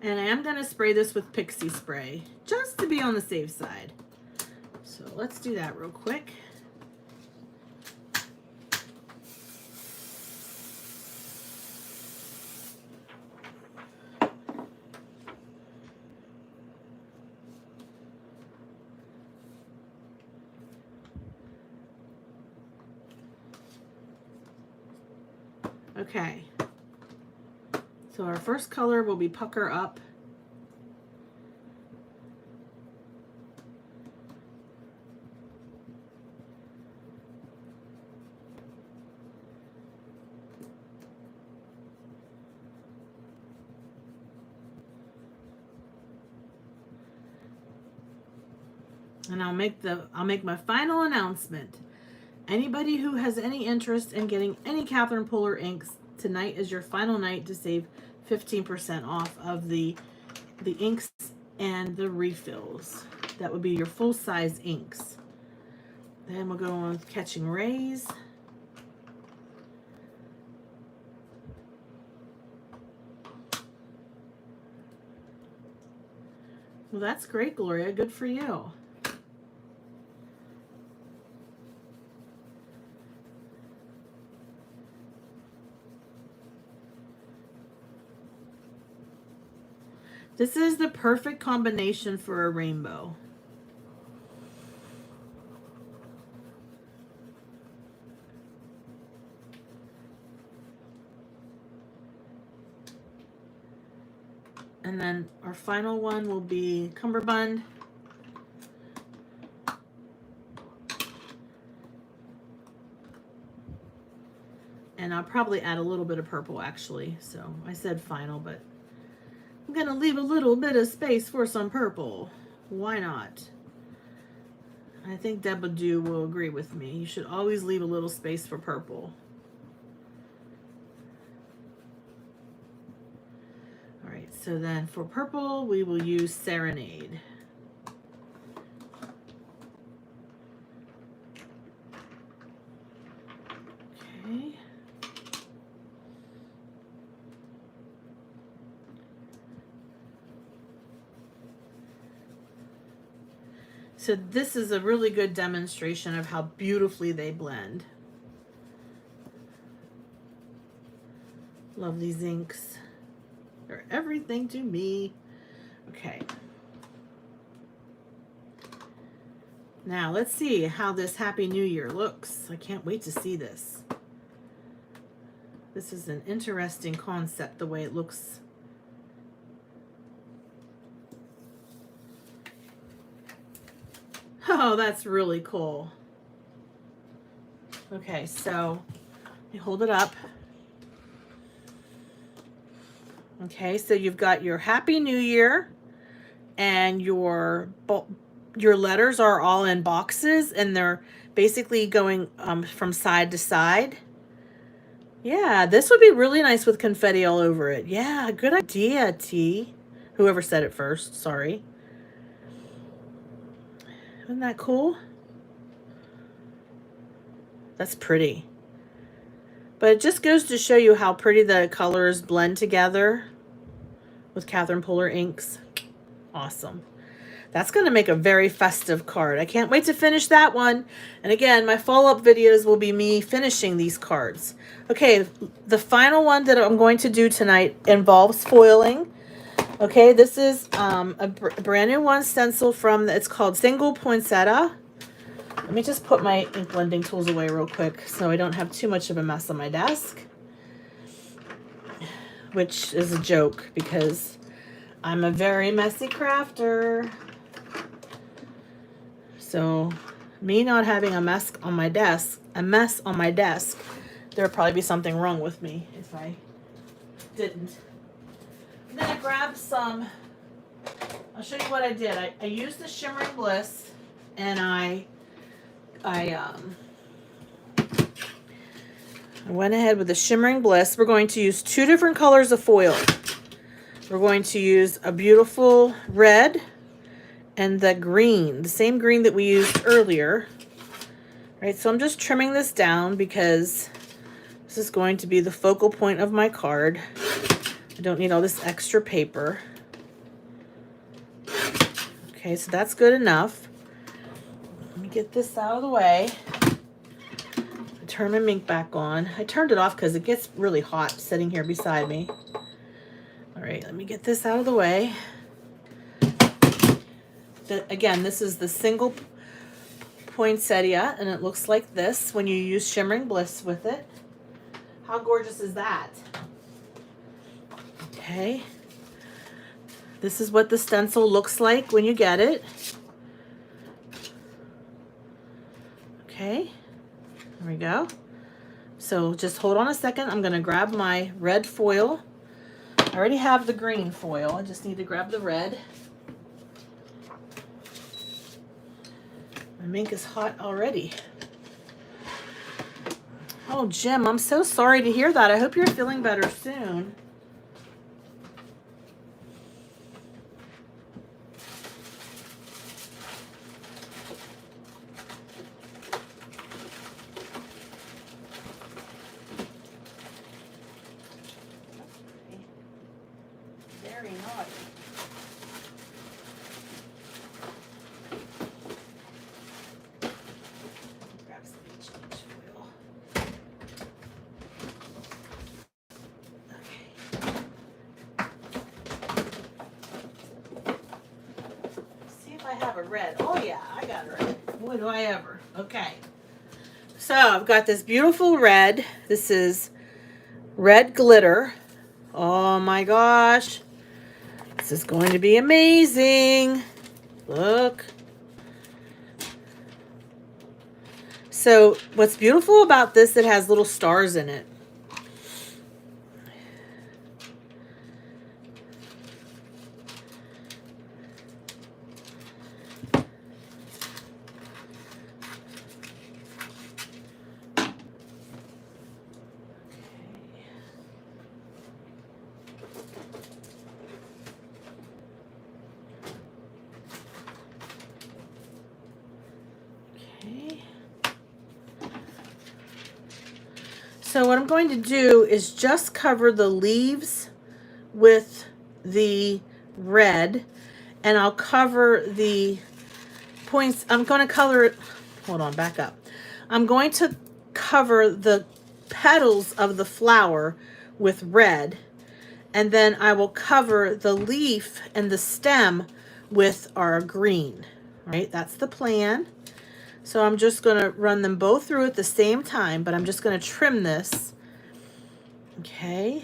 [SPEAKER 1] And I am going to spray this with Pixie Spray, just to be on the safe side. So let's do that real quick. Okay, so our first color will be Pucker Up. And I'll make my final announcement. Anybody who has any interest in getting any Catherine Puller inks, tonight is your final night to save 15% off of the inks and the refills. That would be your full-size inks. Then we'll go on with Catching Rays. Well, that's great, Gloria. Good for you. This is the perfect combination for a rainbow. And then our final one will be Cummerbund. And I'll probably add a little bit of purple actually. So I said final, but I'm going to leave a little bit of space for some purple. Why not? I think Debadoo will agree with me. You should always leave a little space for purple. All right, so then for purple, we will use Serenade. Okay. So this is a really good demonstration of how beautifully they blend. Love these inks. They're everything to me. Okay. Now let's see how this Happy New Year looks. I can't wait to see this. This is an interesting concept, the way it looks. Oh, that's really cool. Okay, so you hold it up. Okay, so you've got your Happy New Year, and your letters are all in boxes, and they're basically going from side to side. Yeah, this would be really nice with confetti all over it. Yeah, good idea, T. Whoever said it first, sorry. Isn't that cool? That's pretty. But it just goes to show you how pretty the colors blend together with Catherine Puller inks. Awesome. That's going to make a very festive card. I can't wait to finish that one. And again, my follow-up videos will be me finishing these cards. Okay, the final one that I'm going to do tonight involves foiling. Okay, this is a brand new one, Stencil from, it's called Single Poinsettia. Let me just put my ink blending tools away real quick so I don't have too much of a mess on my desk. which is a joke because I'm a very messy crafter. So me not having a mess on my desk, there'd probably be something wrong with me if I didn't. I'm gonna grab some. I'll show you what I did. I used the Shimmering Bliss, and I went ahead with the Shimmering Bliss. We're going to use 2 different colors of foil. We're going to use a beautiful red and the green, the same green that we used earlier. Right, so I'm just trimming this down because this is going to be the focal point of my card. I don't need all this extra paper. Okay, so that's good enough. Let me get this out of the way. Turn my ink back on. I turned it off because it gets really hot sitting here beside me. All right, let me get this out of the way. Again, this is the single poinsettia, and it looks like this when you use Shimmering Bliss with it. How gorgeous is that? Okay. This is what the stencil looks like when you get it. Okay. There we go. So just hold on a second. I'm going to grab my red foil. I already have the green foil. I just need to grab the red. My ink is hot already. Oh, Jim, I'm so sorry to hear that. I hope you're feeling better soon. Very naughty. Grab some H foil. Okay. See if I have a red. Oh yeah, I got a red. Boy, do I ever. Okay. So I've got this beautiful red. This is red glitter. Oh my gosh. This is going to be amazing. Look. So what's beautiful about this, it has little stars in it. So what I'm going to do is just cover the leaves with the red, and I'll cover the points. I'm going to color it. Hold on, back up. I'm going to cover the petals of the flower with red, and then I will cover the leaf and the stem with our green. Right? That's the plan. So I'm just going to run them both through at the same time, but I'm just going to trim this. Okay.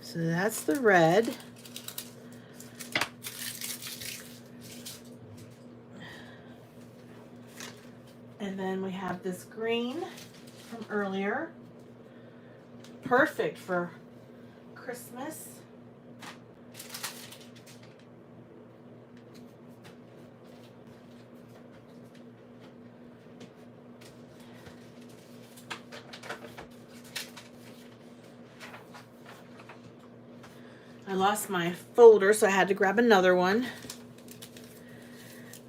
[SPEAKER 1] So that's the red. And then we have this green from earlier. Perfect for Christmas. I lost my folder, so I had to grab another one.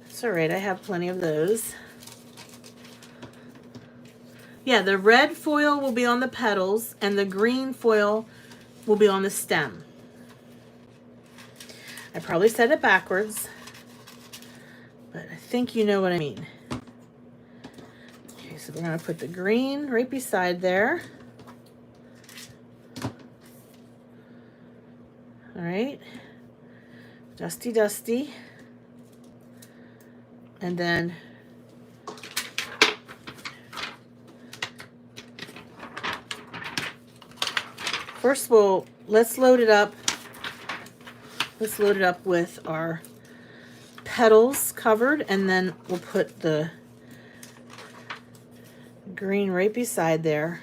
[SPEAKER 1] It's all right, I have plenty of those. Yeah, the red foil will be on the petals and the green foil will be on the stem. I probably said it backwards, but I think you know what I mean. Okay, so we're going to put the green right beside there. All right. Dusty, dusty. And then first let's load it up. Let's load it up with our petals covered, and then we'll put the green right beside there.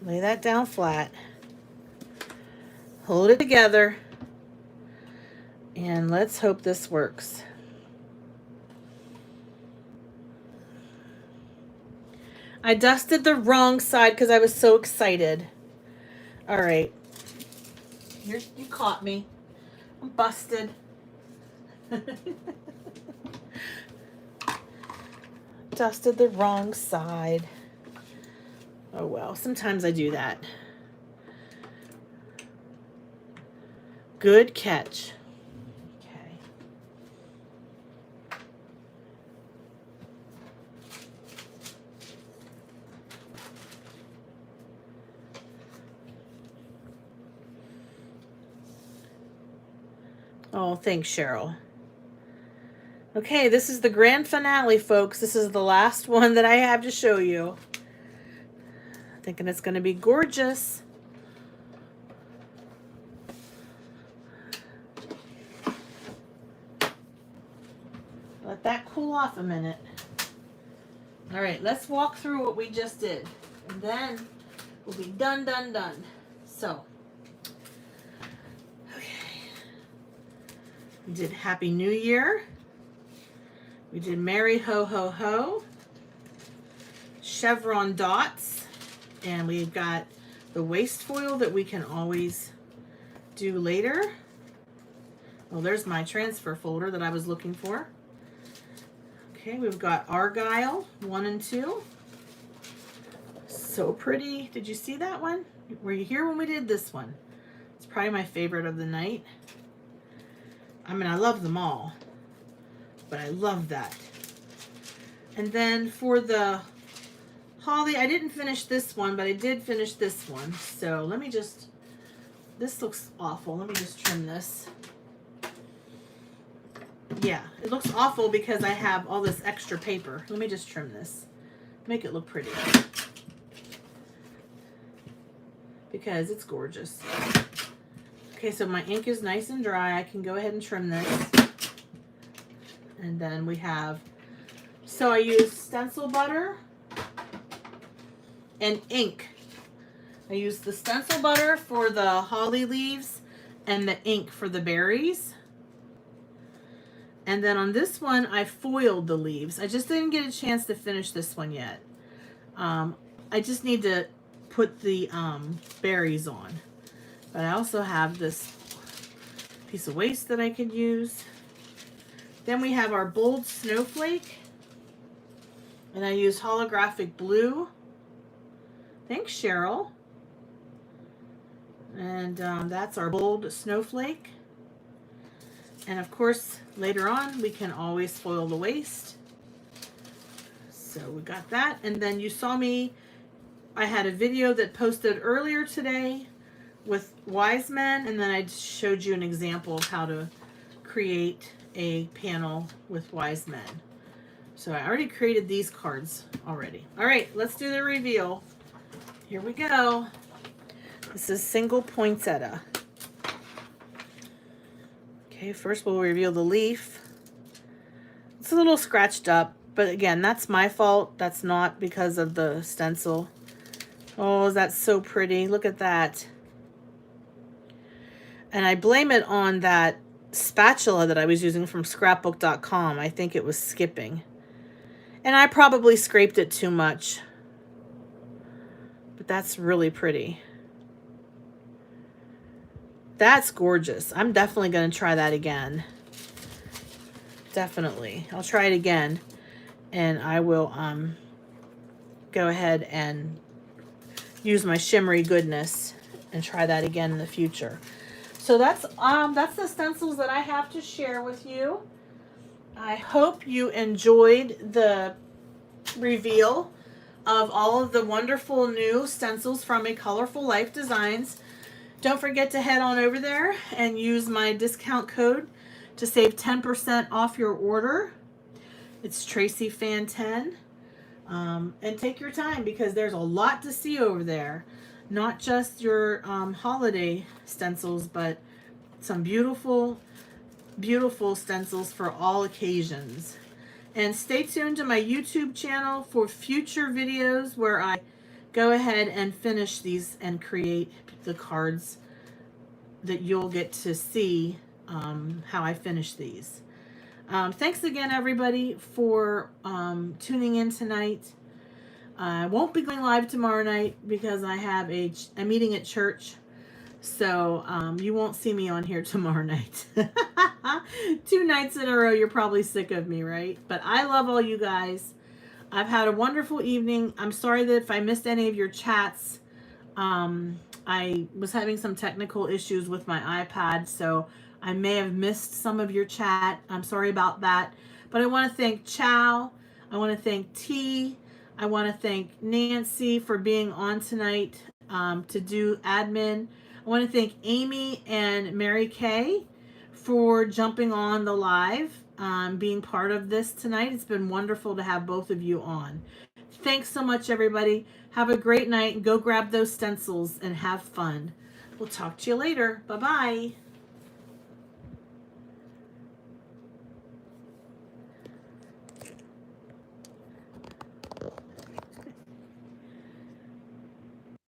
[SPEAKER 1] Lay that down flat. Hold it together. And let's hope this works. I dusted the wrong side because I was so excited. All right. You caught me. I'm busted. Dusted the wrong side. Oh well, sometimes I do that. Good catch. Okay. Oh, thanks, Cheryl. Okay, this is the grand finale, folks. This is the last one that I have to show you. Thinking it's going to be gorgeous. Let that cool off a minute. All right, let's walk through what we just did. And then we'll be done. So, okay. We did Happy New Year. We did Merry Ho Ho Ho. Chevron dots. And we've got the waste foil that we can always do later. Well, there's my transfer folder that I was looking for. Okay, we've got Argyle 1 and 2. So pretty. Did you see that one? Were you here when we did this one? It's probably my favorite of the night. I mean, I love them all, but I love that. And then for the holly, I didn't finish this one, but I did finish this one. So let me just, this looks awful. Let me just trim this. Yeah, it looks awful because I have all this extra paper. Let me just trim this. Make it look pretty. Because it's gorgeous. Okay, so my ink is nice and dry. I can go ahead and trim this. And then we have, so I use stencil butter and ink. I use the stencil butter for the holly leaves and the ink for the berries. And then on this one, I foiled the leaves. I just didn't get a chance to finish this one yet. I just need to put the berries on. But I also have this piece of waste that I could use. Then we have our bold snowflake. And I use holographic blue. Thanks, Cheryl. And that's our bold snowflake. And of course, later on, we can always foil the waste. So we got that. And then you saw me, I had a video that posted earlier today with wise men. And then I showed you an example of how to create a panel with wise men. So I already created these cards already. All right, let's do the reveal. Here we go. This is single poinsettia. Okay, first we'll reveal the leaf. It's a little scratched up, but again, that's my fault. That's not because of the stencil. Oh, that's so pretty. Look at that. And I blame it on that spatula that I was using from scrapbook.com. I think it was skipping. And I probably scraped it too much. But that's really pretty. That's gorgeous. I'm definitely going to try that again. Definitely. I'll try it again. And I will go ahead and use my shimmery goodness and try that again in the future. So that's the stencils that I have to share with you. I hope you enjoyed the reveal of all of the wonderful new stencils from A Colorful Life Designs. Don't forget to head on over there and use my discount code to save 10% off your order. It's Tracy Fan 10. And take your time because there's a lot to see over there. Not just your holiday stencils, but some beautiful, beautiful stencils for all occasions. And stay tuned to my YouTube channel for future videos where I go ahead and finish these and create the cards that you'll get to see how I finish these. Thanks again, everybody, for tuning in tonight. I won't be going live tomorrow night because I have a meeting at church. So you won't see me on here tomorrow night. 2 nights in a row, you're probably sick of me, right? But I love all you guys. I've had a wonderful evening. I'm sorry that if I missed any of your chats. I was having some technical issues with my iPad, so I may have missed some of your chat. I'm sorry about that. But I want to thank Chow. I want to thank T. I want to thank Nancy for being on tonight to do admin. I want to thank Amy and Mary Kay for jumping on the live, being part of this tonight. It's been wonderful to have both of you on. Thanks so much, everybody. Have a great night. Go grab those stencils and have fun. We'll talk to you later. Bye-bye.